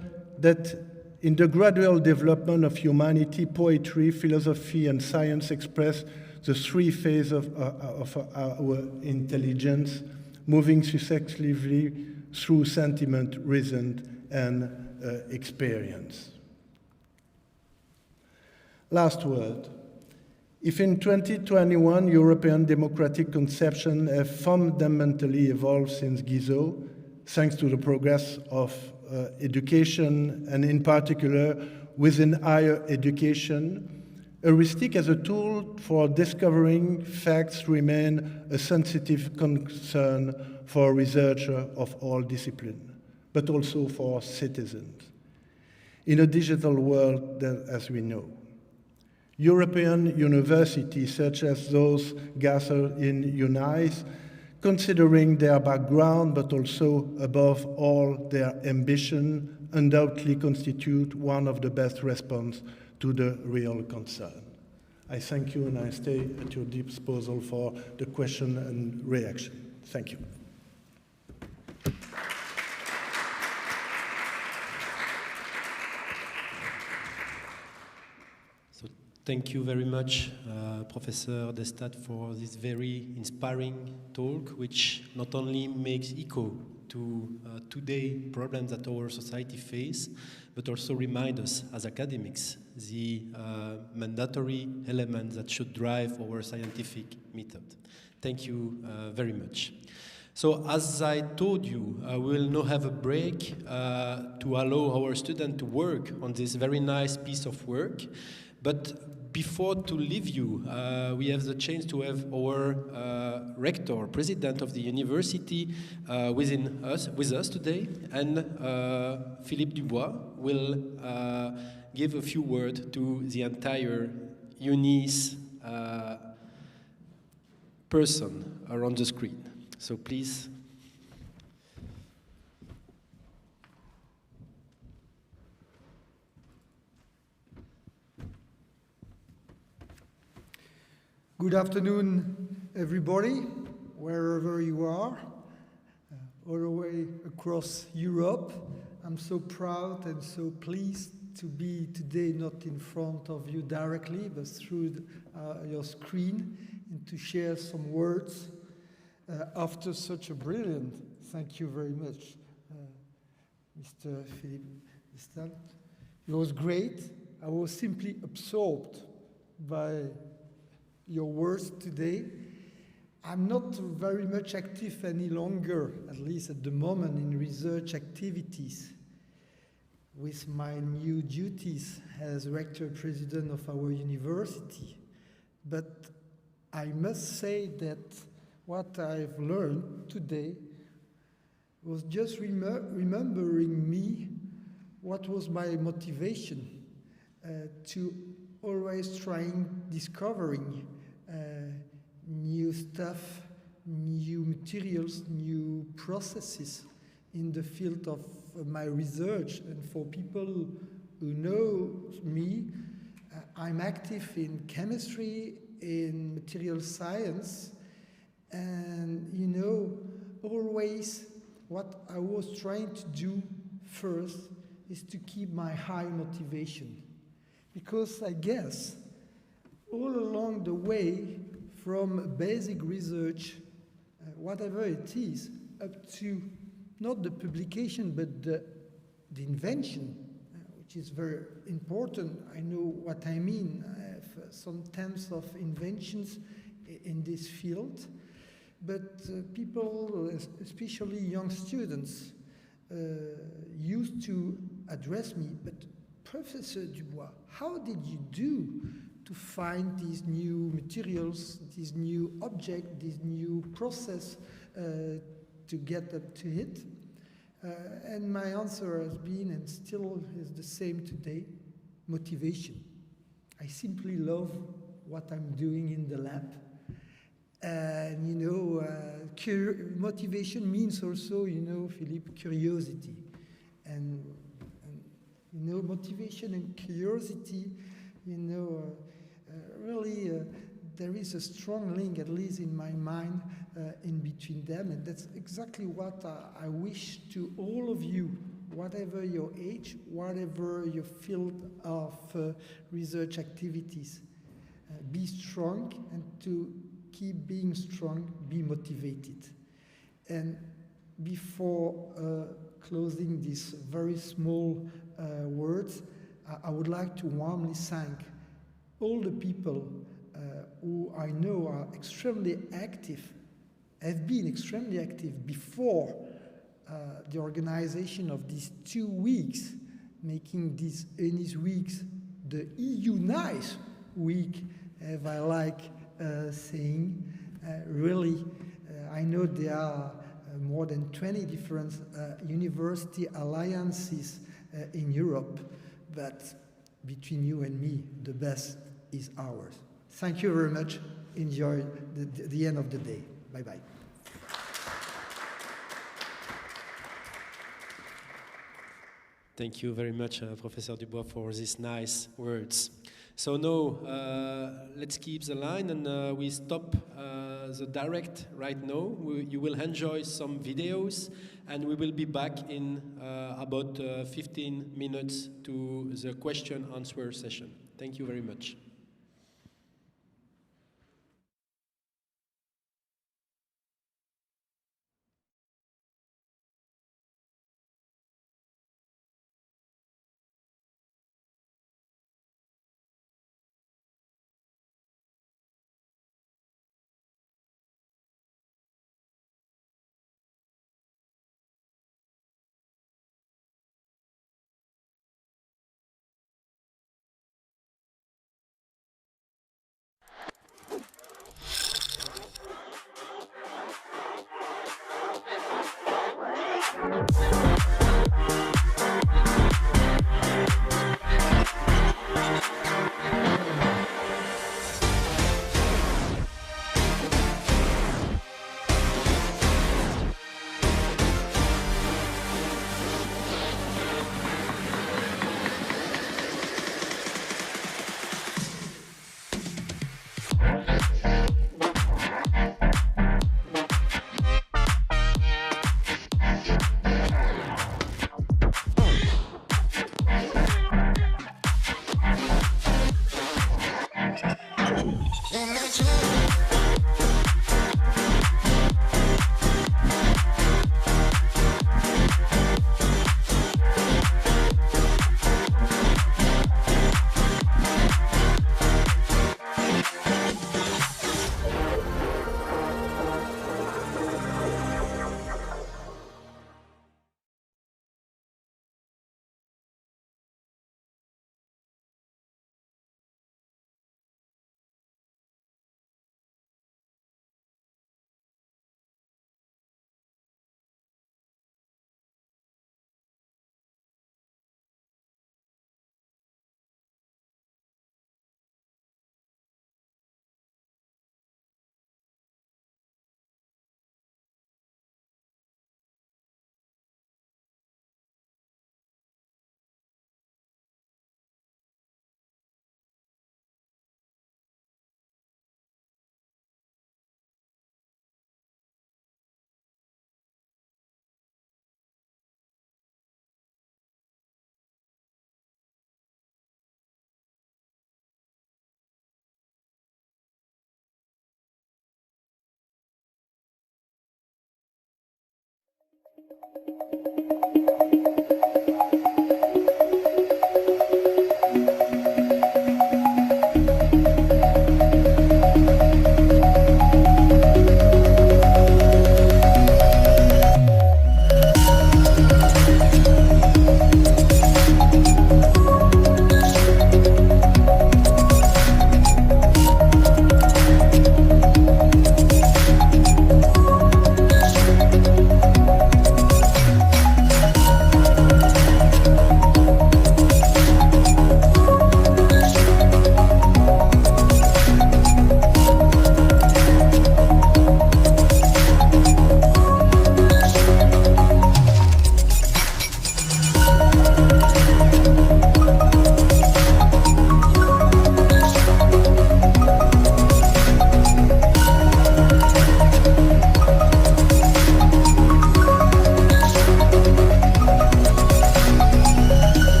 that in the gradual development of humanity, poetry, philosophy, and science express the three phases of our intelligence, moving successively through sentiment, reason, and experience. Last word. If in 2021 European democratic conceptions have fundamentally evolved since Guizot, thanks to the progress of education, and in particular within higher education, heuristic as a tool for discovering facts remain a sensitive concern for researchers of all disciplines, but also for citizens. In a digital world, as we know, European universities, such as those gathered in EUNICE, considering their background, but also, above all, their ambition, undoubtedly constitute one of the best response to the real concern. I thank you, and I stay at your disposal for the question and reaction. Thank you. Thank you very much, Professor Destat, for this very inspiring talk, which not only makes echo to today's problems that our society face, but also remind us as academics the mandatory elements that should drive our scientific method. Thank you very much. So as I told you, we will now have a break to allow our students to work on this very nice piece of work. But before to leave you, we have the chance to have our rector, president of the university, with us today, and Philippe Dubois will give a few words to the entire EUNICE person around the screen. So please. Good afternoon, everybody, wherever you are, all the way across Europe. I'm so proud and so pleased to be today not in front of you directly, but through your screen, and to share some words after such a brilliant, thank you very much, Mr. Philippe Destat. It was great. I was simply absorbed by your words today. I'm not very much active any longer, at least at the moment, in research activities. With my new duties as rector-president of our university. But I must say that what I've learned today was just remembering me what was my motivation to always discovering new stuff, new materials, new processes in the field of my research. And for people who know me, I'm active in chemistry, in material science, and always what I was trying to do first is to keep my high motivation. Because I guess all along the way, from basic research, whatever it is, up to not the publication, but the invention, which is very important. I know what I mean. I have some tens of inventions in this field. But people, especially young students, used to address me, but Professor Dubois, how did you do to find these new materials, these new objects, this new process to get up to it? And my answer has been, and still is the same today, motivation. I simply love what I'm doing in the lab. And motivation means also, Philippe, curiosity. And motivation and curiosity, really there is a strong link, at least in my mind, in between them. And that's exactly what I wish to all of you, whatever your age, whatever your field of research activities. Be strong, and to keep being strong, be motivated. And before closing these very small words, I would like to warmly thank all the people who I know are extremely active, have been extremely active before the organization of these 2 weeks, making these EUNICE weeks the EUNICE week, as I like saying. Really, I know there are more than 20 different university alliances in Europe, but between you and me, the best is ours. Thank you very much. Enjoy the end of the day. Bye-bye. Thank you very much, Professor Dubois, for these nice words. So now, let's keep the line and we stop the direct right now. You will enjoy some videos and we will be back in about 15 minutes to the question-answer session. Thank you very much.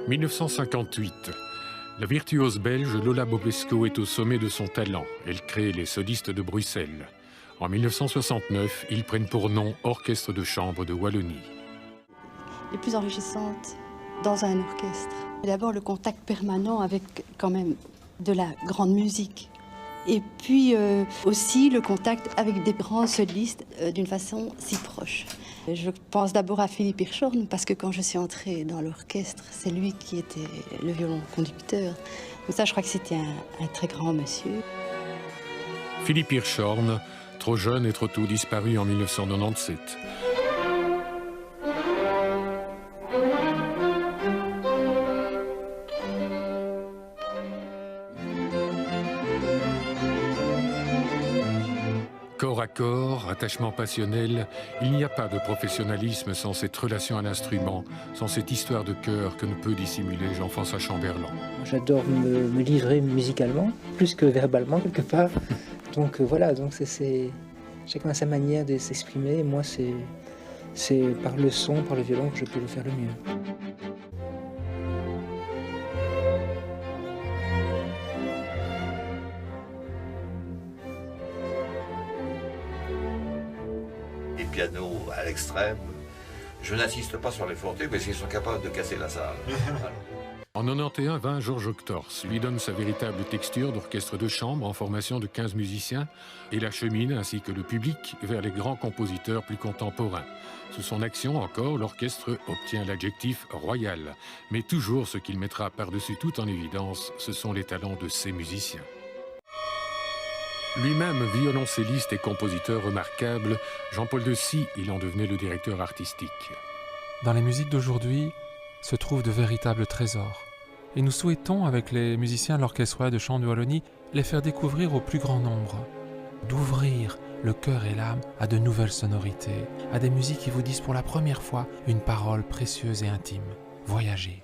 « 1958. La virtuose belge Lola Bobesco est au sommet de son talent. Elle crée les solistes de Bruxelles. En 1969, ils prennent pour nom Orchestre de chambre de Wallonie. Les plus enrichissantes dans un orchestre. D'abord le contact permanent avec quand même de la grande musique. Et puis aussi le contact avec des grands solistes d'une façon si proche. Je pense d'abord à Philippe Hirschhorn parce que quand je suis entrée dans l'orchestre, c'est lui qui était le violon conducteur. Donc ça, je crois que c'était un très grand monsieur. Philippe Hirschhorn, trop jeune et trop tôt disparu en 1997. Corps à corps, attachement passionnel, il n'y a pas de professionnalisme sans cette relation à l'instrument, sans cette histoire de cœur que ne peut dissimuler Jean-François Chamberlain. J'adore me livrer musicalement, plus que verbalement quelque part. Donc voilà, donc chacun a sa manière de s'exprimer. Moi, c'est par le son, par le violon que je peux le faire le mieux. Piano à l'extrême. Je n'insiste pas sur les fortés parce qu'ils sont capables de casser la salle. En 91, 20, Georges Octors lui donne sa véritable texture d'orchestre de chambre en formation de 15 musiciens et l'achemine ainsi que le public vers les grands compositeurs plus contemporains. Sous son action encore, l'orchestre obtient l'adjectif royal. Mais toujours ce qu'il mettra par-dessus tout en évidence, ce sont les talents de ses musiciens. Lui-même violoncelliste et compositeur remarquable, Jean-Paul Dessy, il en devenait le directeur artistique. Dans les musiques d'aujourd'hui se trouvent de véritables trésors. Et nous souhaitons, avec les musiciens de l'Orchestre royal de chambre de Wallonie, les faire découvrir au plus grand nombre. D'ouvrir le cœur et l'âme à de nouvelles sonorités, à des musiques qui vous disent pour la première fois une parole précieuse et intime. Voyagez.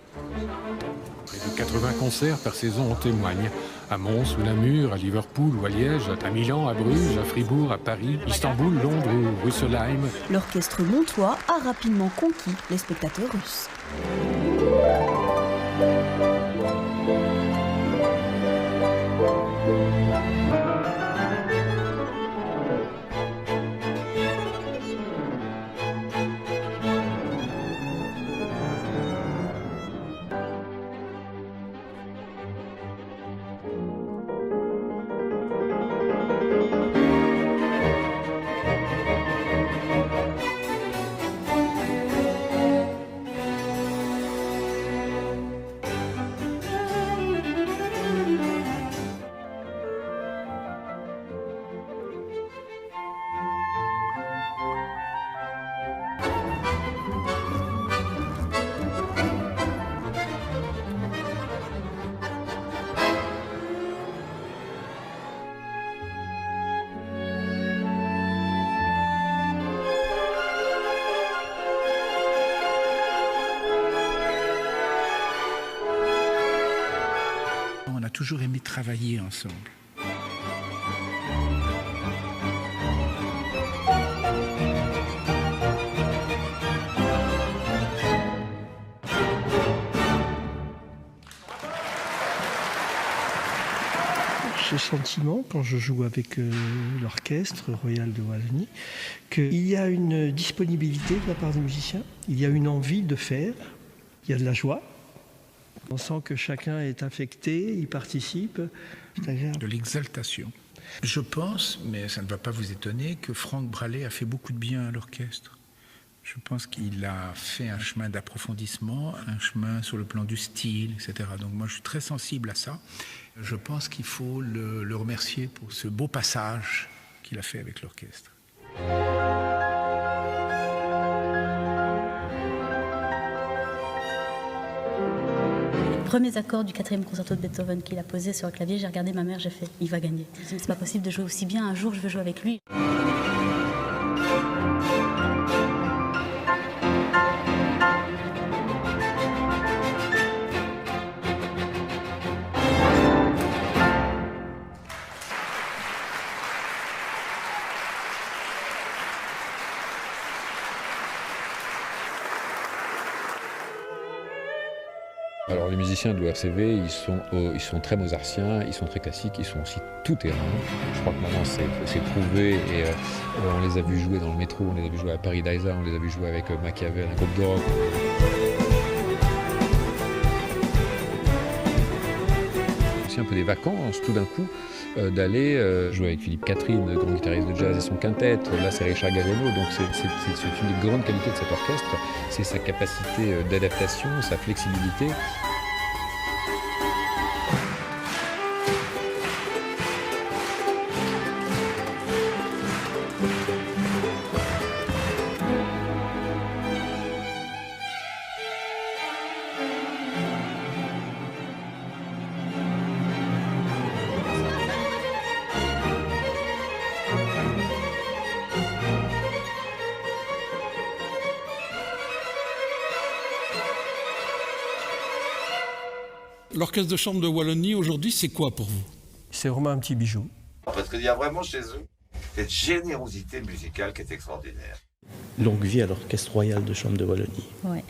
Près de 80 concerts par saison en témoignent. À Mons ou Namur, à Liverpool ou à Liège, à Milan, à Bruges, à Fribourg, à Paris, Istanbul, Londres ou Rüsselsheim. L'orchestre montois a rapidement conquis les spectateurs russes. On a toujours aimé travailler ensemble. Ce sentiment, quand je joue avec l'Orchestre royal de Wallonie, qu'il y a une disponibilité de la part des musiciens, il y a une envie de faire, il y a de la joie. On sent que chacun est affecté, il participe. C'est agréable. De l'exaltation. Je pense, mais ça ne va pas vous étonner, que Franck Braley a fait beaucoup de bien à l'orchestre. Je pense qu'il a fait un chemin d'approfondissement, un chemin sur le plan du style, etc. Donc moi, je suis très sensible à ça. Je pense qu'il faut le remercier pour ce beau passage qu'il a fait avec l'orchestre. Premiers accords du 4e concerto de Beethoven qu'il a posé sur le clavier, j'ai regardé ma mère, j'ai fait, il va gagner. C'est pas possible de jouer aussi bien, un jour je veux jouer avec lui. Alors les musiciens de l'ORCV, ils sont très mozartiens, ils sont très classiques, ils sont aussi tout terrain. Je crois que maintenant c'est prouvé et on les a vus jouer dans le métro, on les a vus jouer à Paris d'Aisa, on les a vus jouer avec Machiavel, un groupe de rock. C'est un peu des vacances tout d'un coup d'aller jouer avec Philippe Catherine, le grand guitariste de jazz et son quintet. Là c'est Richard Galeno, donc c'est une des grandes qualités de cet orchestre, c'est sa capacité d'adaptation, sa flexibilité. L'orchestre de chambre de Wallonie, aujourd'hui, c'est quoi pour vous? C'est vraiment un petit bijou. Parce qu'il y a vraiment chez eux cette générosité musicale qui est extraordinaire. Longue vie à l'Orchestre royal de chambre de Wallonie. Ouais.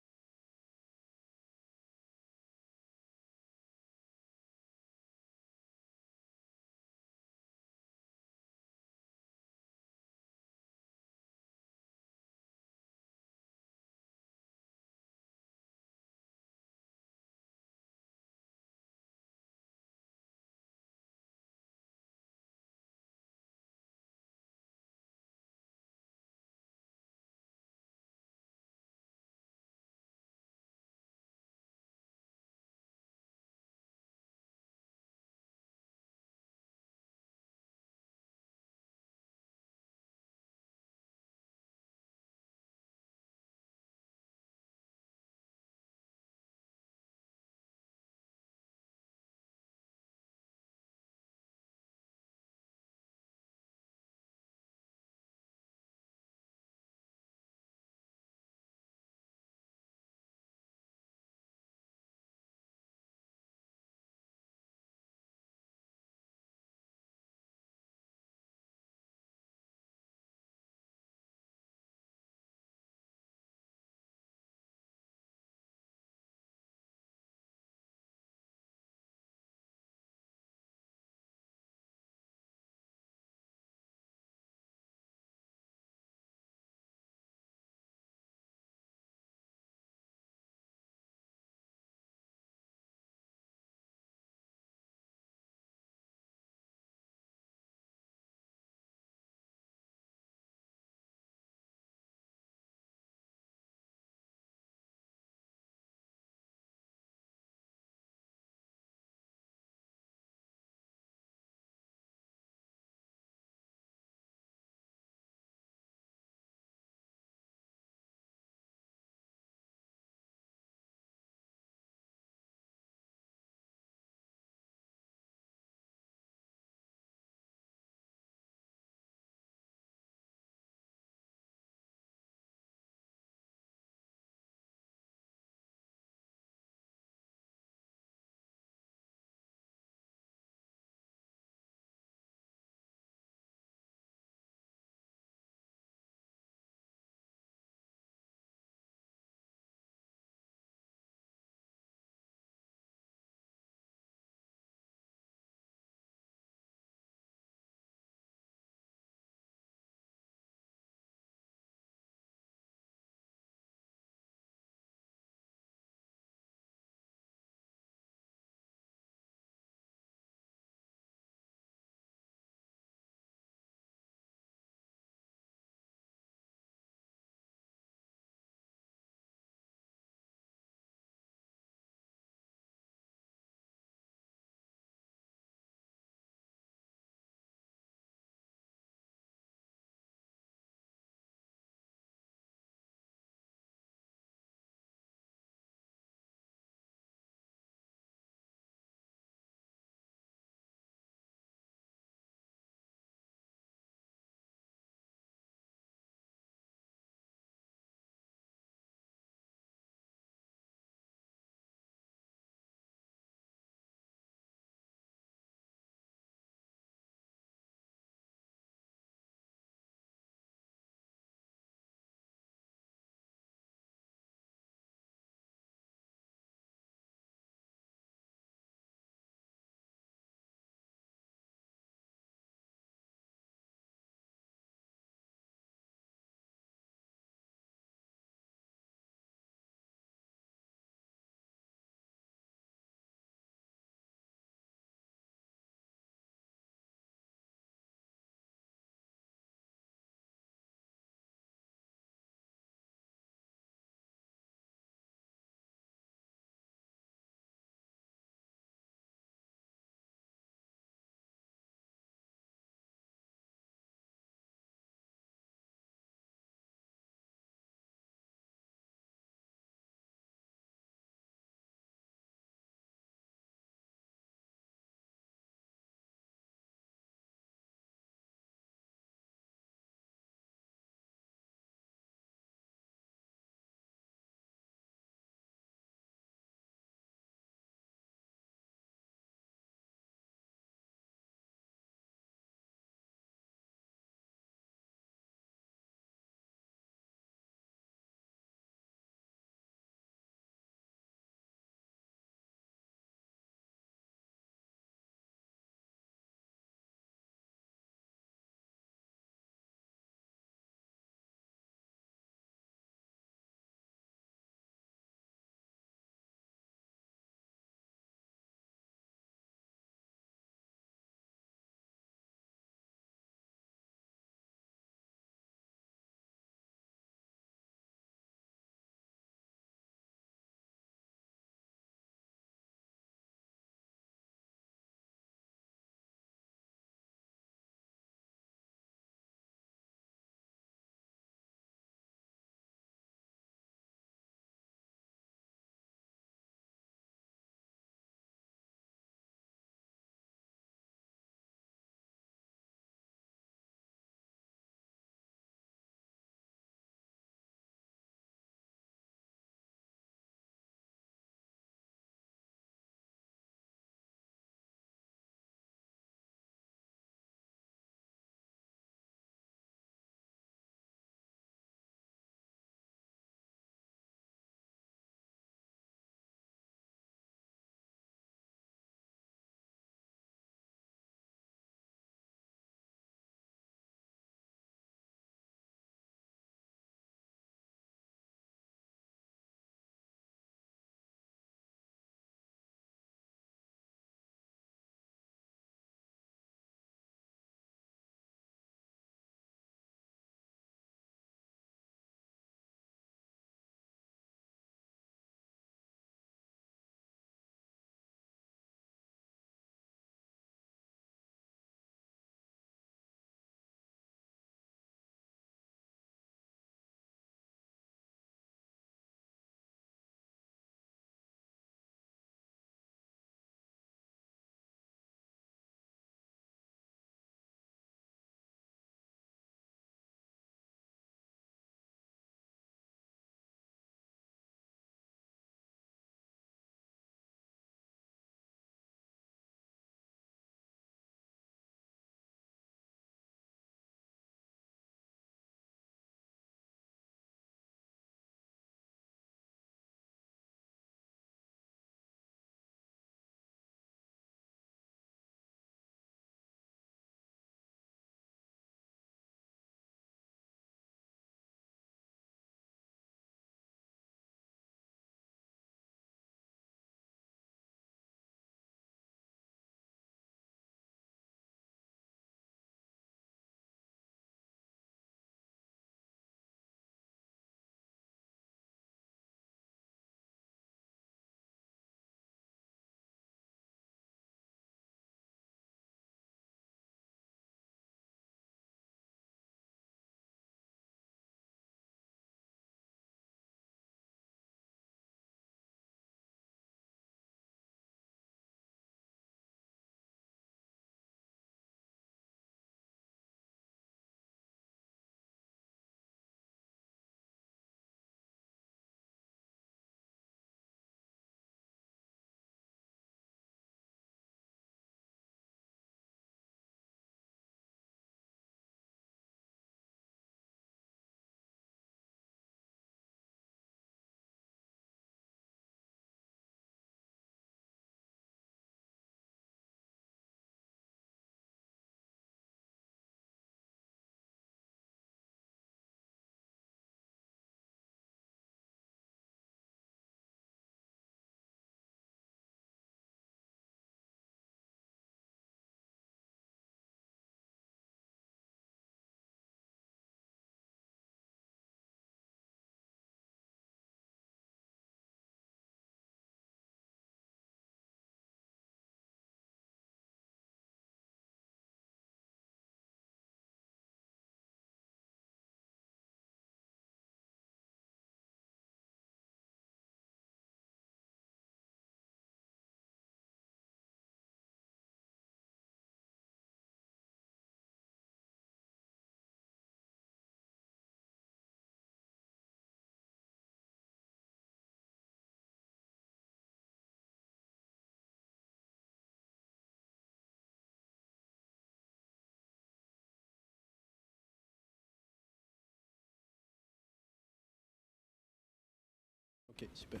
Ok, super.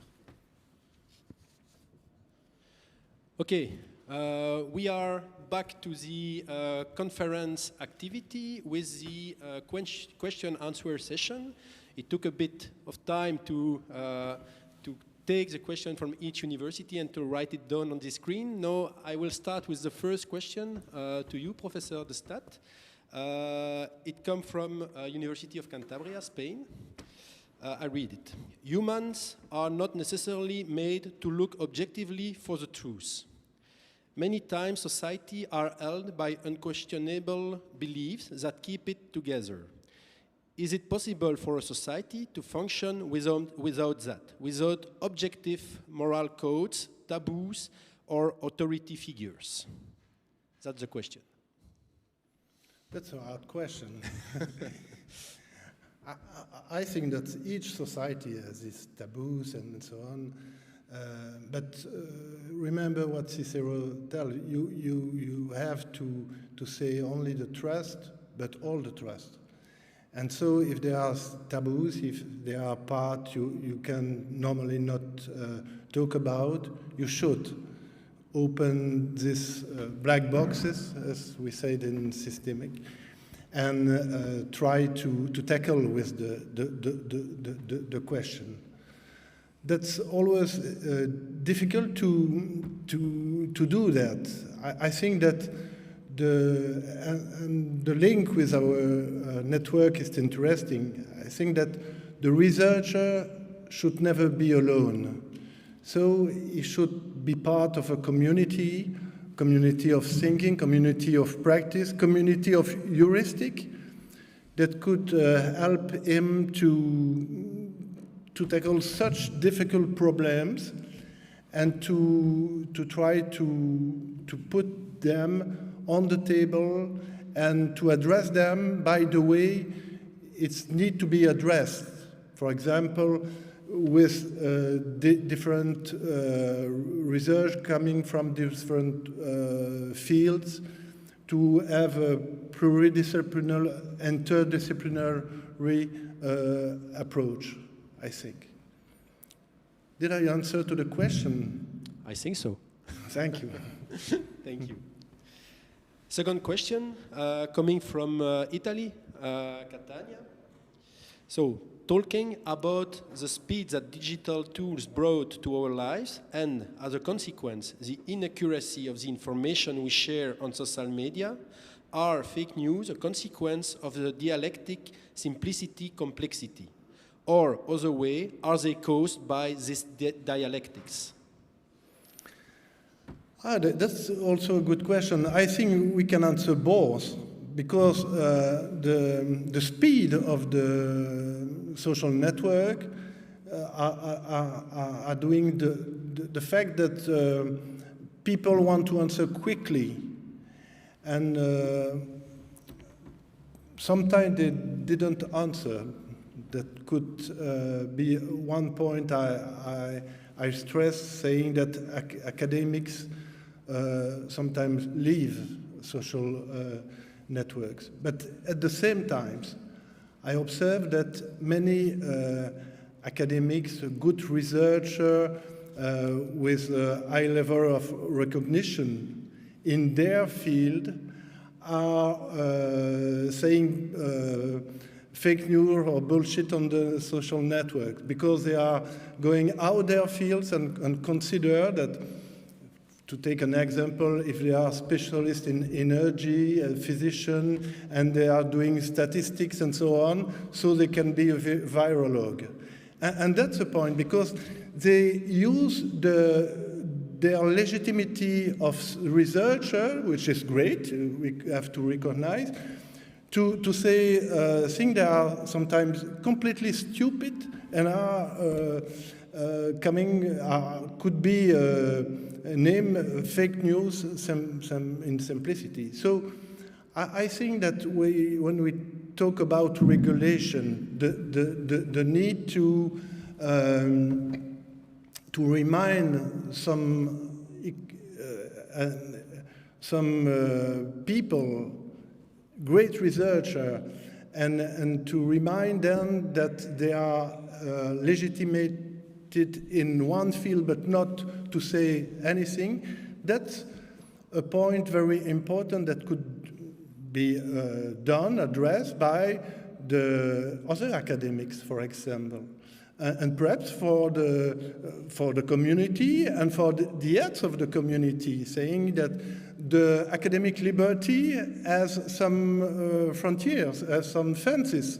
Okay, we are back to the conference activity with the question-answer session. It took a bit of time to take the question from each university and to write it down on the screen. Now I will start with the first question to you, Professor de Stad. It comes from University of Cantabria, Spain. I read it. Humans are not necessarily made to look objectively for the truth. Many times society are held by unquestionable beliefs that keep it together. Is it possible for a society to function without that, without objective moral codes, taboos, or authority figures? That's the question. That's a hard question. I think that each society has its taboos and so on. But remember what Cicero tells you, you have to say only the trust, but all the trust. And so if there are taboos, if there are parts you can normally not talk about, you should open these black boxes, as we said in systemic, and try to tackle with the question. That's always difficult to do that. I think that the link with our network is interesting. I think that the researcher should never be alone. So he should be part of a community of thinking, community of practice, community of heuristic that could help him to tackle such difficult problems and to try to put them on the table and to address them by the way it needs to be addressed. For example, with different research coming from different fields to have a pluridisciplinary and interdisciplinary approach, I think. Did I answer to the question? I think so. Thank you. Thank you. Second question, coming from Italy, Catania. So, talking about the speed that digital tools brought to our lives and, as a consequence, the inaccuracy of the information we share on social media, are fake news a consequence of the dialectic simplicity-complexity? Or, other way, are they caused by this dialectics? That's also a good question. I think we can answer both, because the speed of the social network are doing the fact that people want to answer quickly, and sometimes they didn't answer. That could be one point I stress, saying that academics sometimes leave social networks. But at the same time, I observe that many academics, good researchers with a high level of recognition in their field are saying fake news or bullshit on the social network, because they are going out their fields and consider that, to take an example, if they are specialists in energy, a physician, and they are doing statistics and so on, so they can be a virolog. And that's the point, because they use their legitimacy of researcher, which is great, we have to recognize, to say things that are sometimes completely stupid and are could be named fake news in simplicity. So I think that when we talk about regulation, the need to remind some people, great researcher, and to remind them that they are legitimate in one field but not to say anything, that's a point very important that could be addressed by the other academics, for example. And perhaps for the community and for the heads of the community, saying that the academic liberty has some frontiers, has some fences.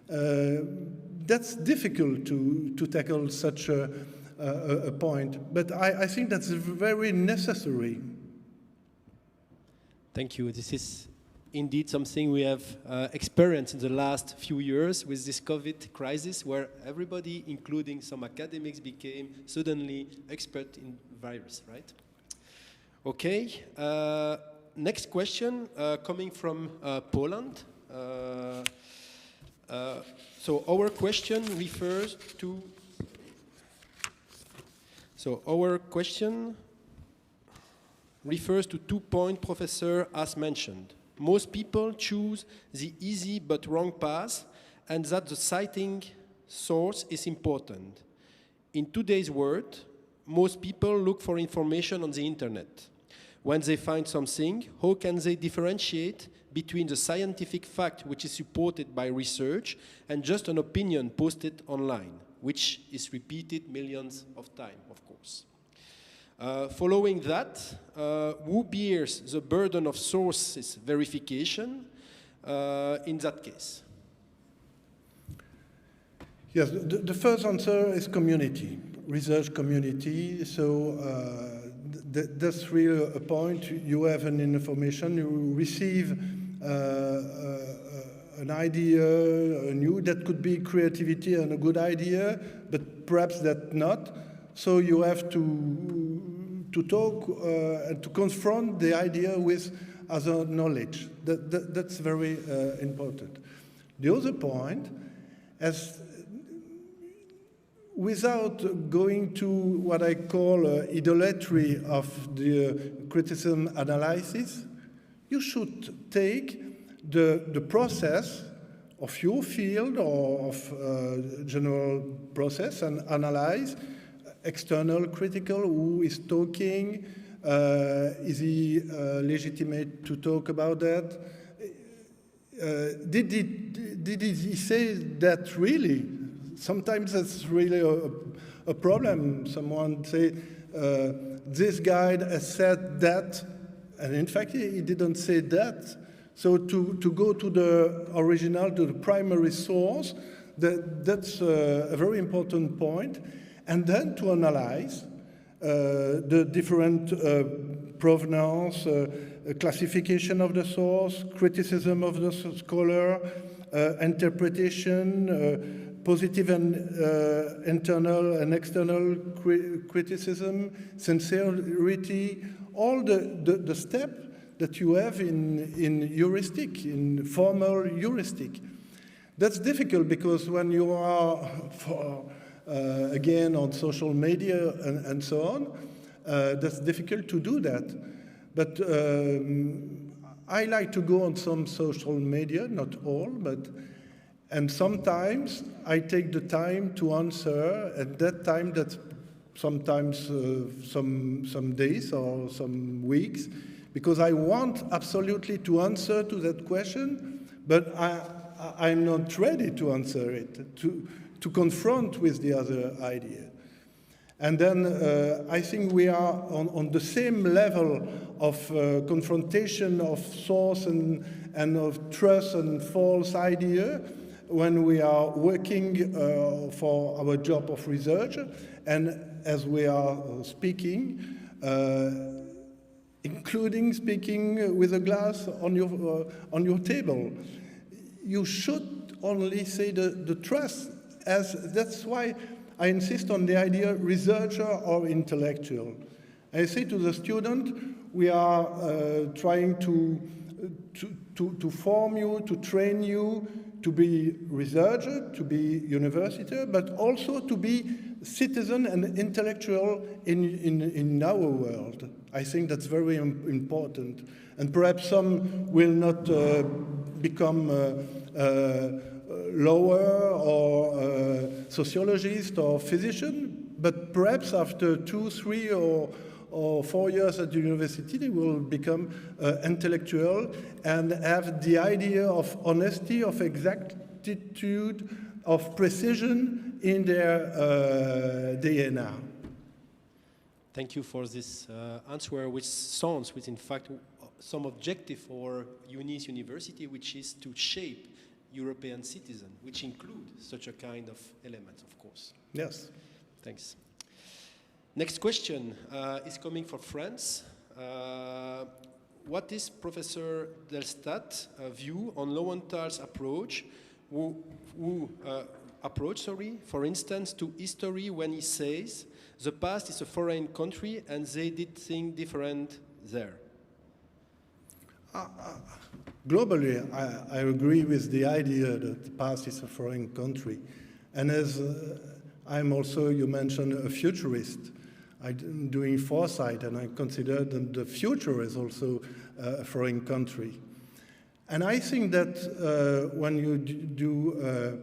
That's difficult to tackle such a point, but I think that's very necessary. Thank you. This is indeed something we have experienced in the last few years with this COVID crisis, where everybody, including some academics, became suddenly expert in virus, right? Okay. Next question coming from Poland. So our question refers to. So our question refers to 2 points Professor has mentioned. Most people choose the easy but wrong path, and that the citing source is important. In today's world, most people look for information on the internet. When they find something, how can they differentiate between the scientific fact which is supported by research and just an opinion posted online, which is repeated millions of times, of course? Following that, who bears the burden of sources verification in that case? Yes, the first answer is community, research community. So that's really a point. You have an information, you receive an idea, that could be creativity and a good idea, but perhaps that not. So you have to talk and to confront the idea with other knowledge. That's very important. The other point, without going to what I call idolatry of the criticism analysis, you should take the process of your field or of general process and analyze external, critical, who is talking, is he legitimate to talk about that? Did he say that really? Sometimes that's really a problem. Someone say, this guy has said that, and in fact he didn't say that. So to go to the original, to the primary source, that's a very important point. And then to analyze the different provenance, classification of the source, criticism of the scholar, interpretation, positive and internal and external criticism, sincerity, all the steps that you have in heuristic, in formal heuristic. That's difficult because when you are again on social media and so on, that's difficult to do that. But I like to go on some social media, not all, and sometimes I take the time to answer. At that time, that's sometimes some days or some weeks, because I want absolutely to answer to that question, but I'm not ready to answer it, to confront with the other idea. And then I think we are on the same level of confrontation of source and of trust and false idea when we are working for our job of research, and as we are speaking, including speaking with a glass on your table. You should only say the trust. That's why I insist on the idea researcher or intellectual. I say to the student, we are trying to form you, to train you to be researcher, to be university, but also to be citizen and intellectual in our world. I think that's very important. And perhaps some will not become lawyer or sociologist or physician, but perhaps after 2, 3 or 4 years at the university, they will become intellectual and have the idea of honesty, of exactitude, of precision in their DNA. Thank you for this answer, which sounds with, in fact, some objective for EUNICE University, which is to shape European citizens, which include such a kind of element, of course. Yes. Thanks. Next question is coming from France. What is Professor Delstat's view on Lowenthal's approach, for instance, to history when he says the past is a foreign country and they did things different there? Globally, I agree with the idea that the past is a foreign country. And as I'm also, you mentioned, a futurist, I'm doing foresight, and I consider that the future is also a foreign country. And I think that when you do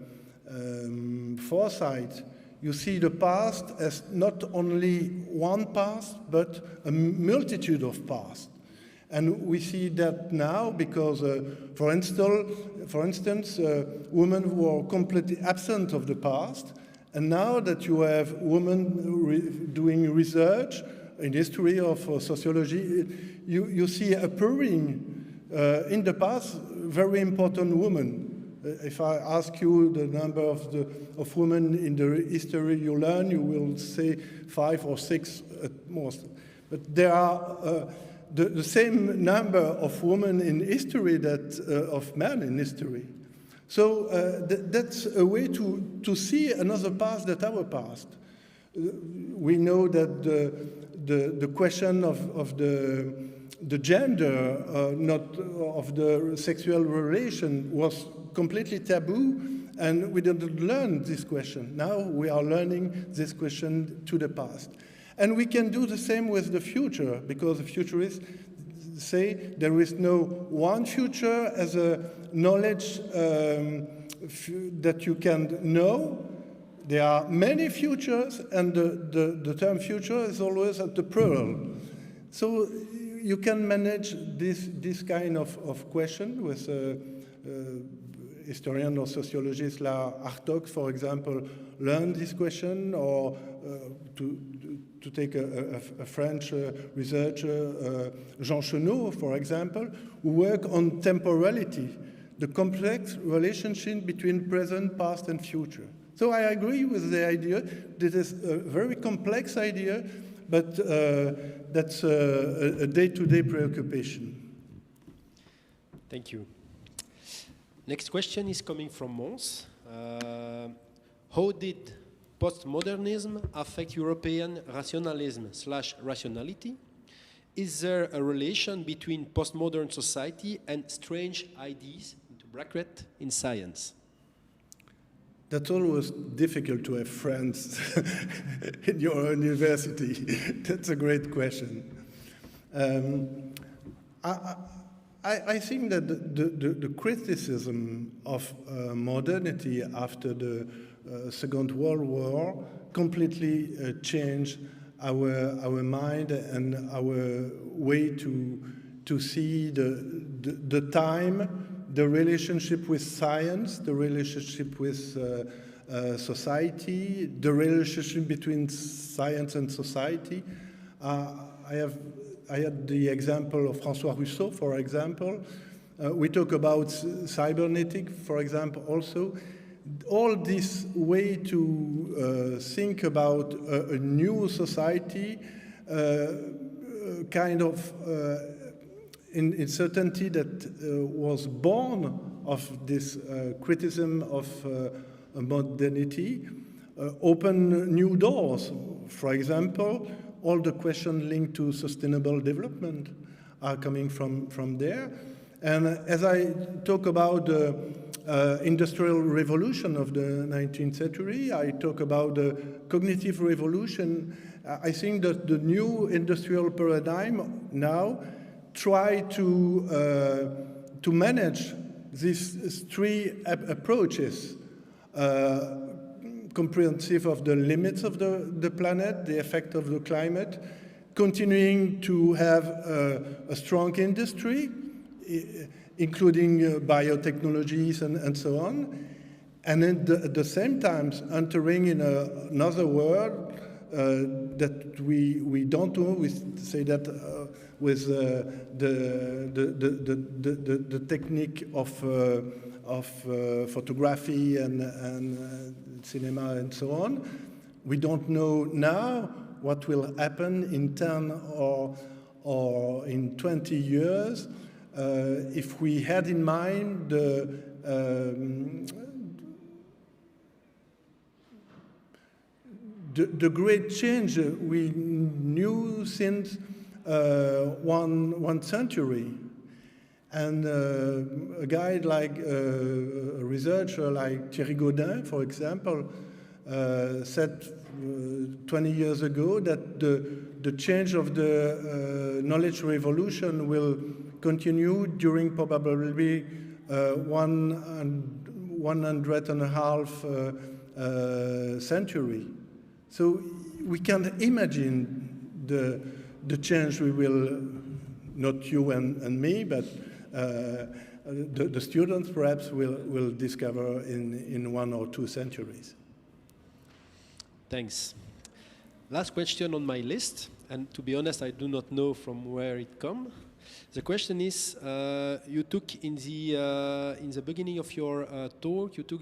foresight, you see the past as not only one past, but a multitude of past. And we see that now because, for instance, women who are completely absent of the past, and now that you have women doing research in history of sociology, you see appearing in the past very important women. If I ask you the number of women in the history you learn, you will say 5 or 6 at most. But there are the same number of women in history that of men in history. So that's a way to see another past than our past. We know that the question of the gender, not of the sexual relation, was completely taboo, and we didn't learn this question. Now we are learning this question to the past. And we can do the same with the future, because the futurists say there is no one future as a knowledge that you can know. There are many futures, and the term future is always at the plural. So you can manage this kind of question with historian or sociologist like Hartog, for example, learned this question, or to take a French researcher, Jean Chenot, for example, who work on temporality, the complex relationship between present, past, and future. So I agree with the idea. This is a very complex idea, but that's a day-to-day preoccupation. Thank you. Next question is coming from Mons. How did postmodernism affect European rationalism/rationality? Is there a relation between postmodern society and strange ideas, into bracket, in science? That's always difficult to have friends in your university. That's a great question. I think that the criticism of modernity after the Second World War completely changed our mind and our way to see the time, the relationship with science, the relationship with society, the relationship between science and society. I had the example of François Rousseau, for example. We talk about cybernetic, for example, also. All this way to think about a new society, kind of in certainty that was born of this criticism of modernity, open new doors. For example, all the questions linked to sustainable development are coming from there. And as I talk about the industrial revolution of the 19th century, I talk about the cognitive revolution. I think that the new industrial paradigm now try to manage these three approaches, comprehensive of the limits of the planet, the effect of the climate, continuing to have a strong industry, including biotechnologies and so on, and at the same time entering in another world that we don't know. We say that with the technique of photography and cinema and so on, we don't know now what will happen in 10 or in 20 years if we had in mind the great change we knew since one century. And a guy like a researcher like Thierry Gaudin, for example, said 20 years ago that the change of the knowledge revolution will continue during probably 1.5 century. So we can imagine the change we will, not you and me, but the students perhaps will discover in 1 or 2 centuries. Thanks. Last question on my list, and to be honest, I do not know from where it comes. The question is, you took in the beginning of your talk, you took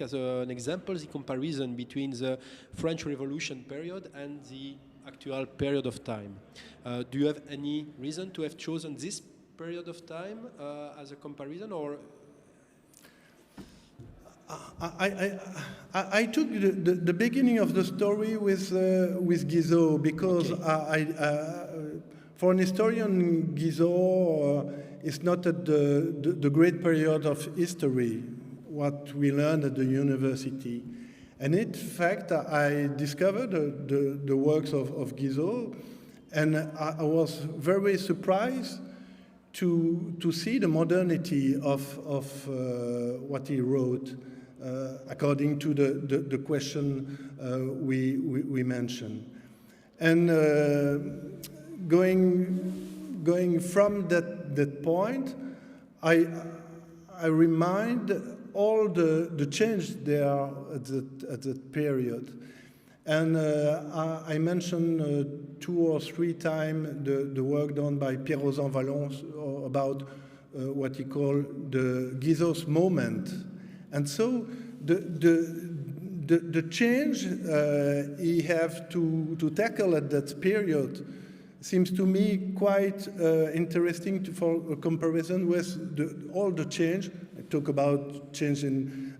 as an example the comparison between the French Revolution period and the actual period of time. Do you have any reason to have chosen this period of time as a comparison, or? I took the beginning of the story with Guizot because for an historian, Guizot is not at the great period of history, what we learned at the university. And in fact, I discovered the works of Guizot, and I was very surprised to see the modernity of what he wrote, according to the question we mentioned. And going from that point, I remind all the change there at that period. And I mentioned 2 or 3 times the work done by Pierre-Rosan Vallon about what he called the Guizot's moment. And so the change he have to tackle at that period seems to me quite interesting for a comparison with all the change. I talk about change in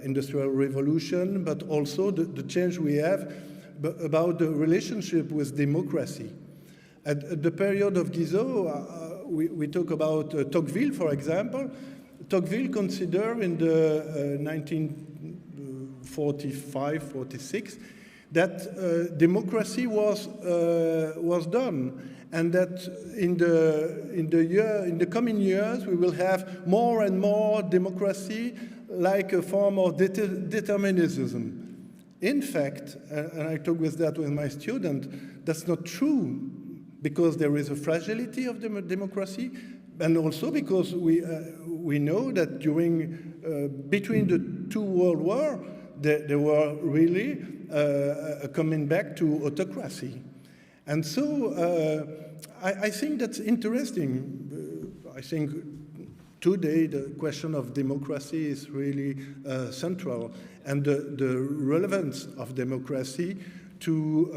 industrial revolution, but also the change we have about the relationship with democracy. At the period of Guizot, we talk about Tocqueville, for example. Tocqueville considered in the 1945-46 that democracy was done, and that in the coming years we will have more and more democracy, like a form of determinism. In fact, and I talk with my student, that's not true, because there is a fragility of democracy, and also because we know that between the 2 world wars, there were really coming back to autocracy. And so I think that's interesting. I think today the question of democracy is really central, and the relevance of democracy to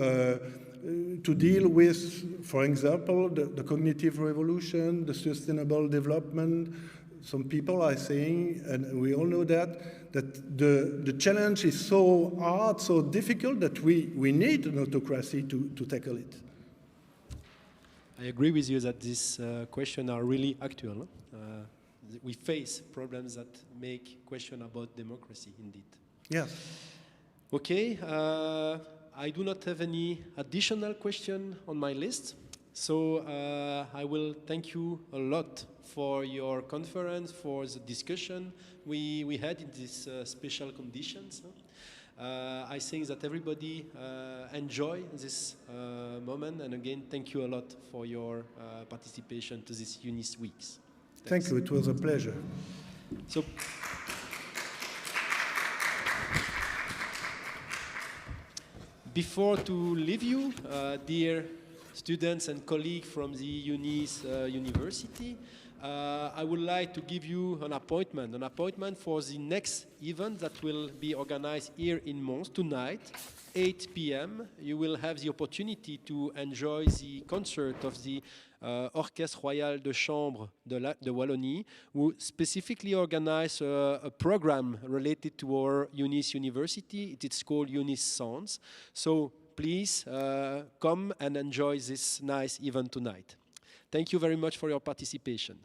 deal with, for example, the cognitive revolution, the sustainable development. Some people are saying, and we all know that the challenge is so hard, so difficult, that we need an autocracy to tackle it. I agree with you that these questions are really actual. We face problems that make question about democracy, indeed. Yes. Okay. I do not have any additional question on my list. So I will thank you a lot for your conference, for the discussion we had in these special conditions. I think that everybody enjoy this moment, and again, thank you a lot for your participation to this EUNICE Weeks. Thank you, it was a pleasure. So, before to leave you, dear students and colleagues from the EUNICE University, I would like to give you an appointment for the next event that will be organized here in Mons tonight, 8 p.m. You will have the opportunity to enjoy the concert of the Orchestre Royal de Chambre de Wallonie, who specifically organize a program related to our EUNICE University. It is called EUNICE Sounds. So please come and enjoy this nice event tonight. Thank you very much for your participation.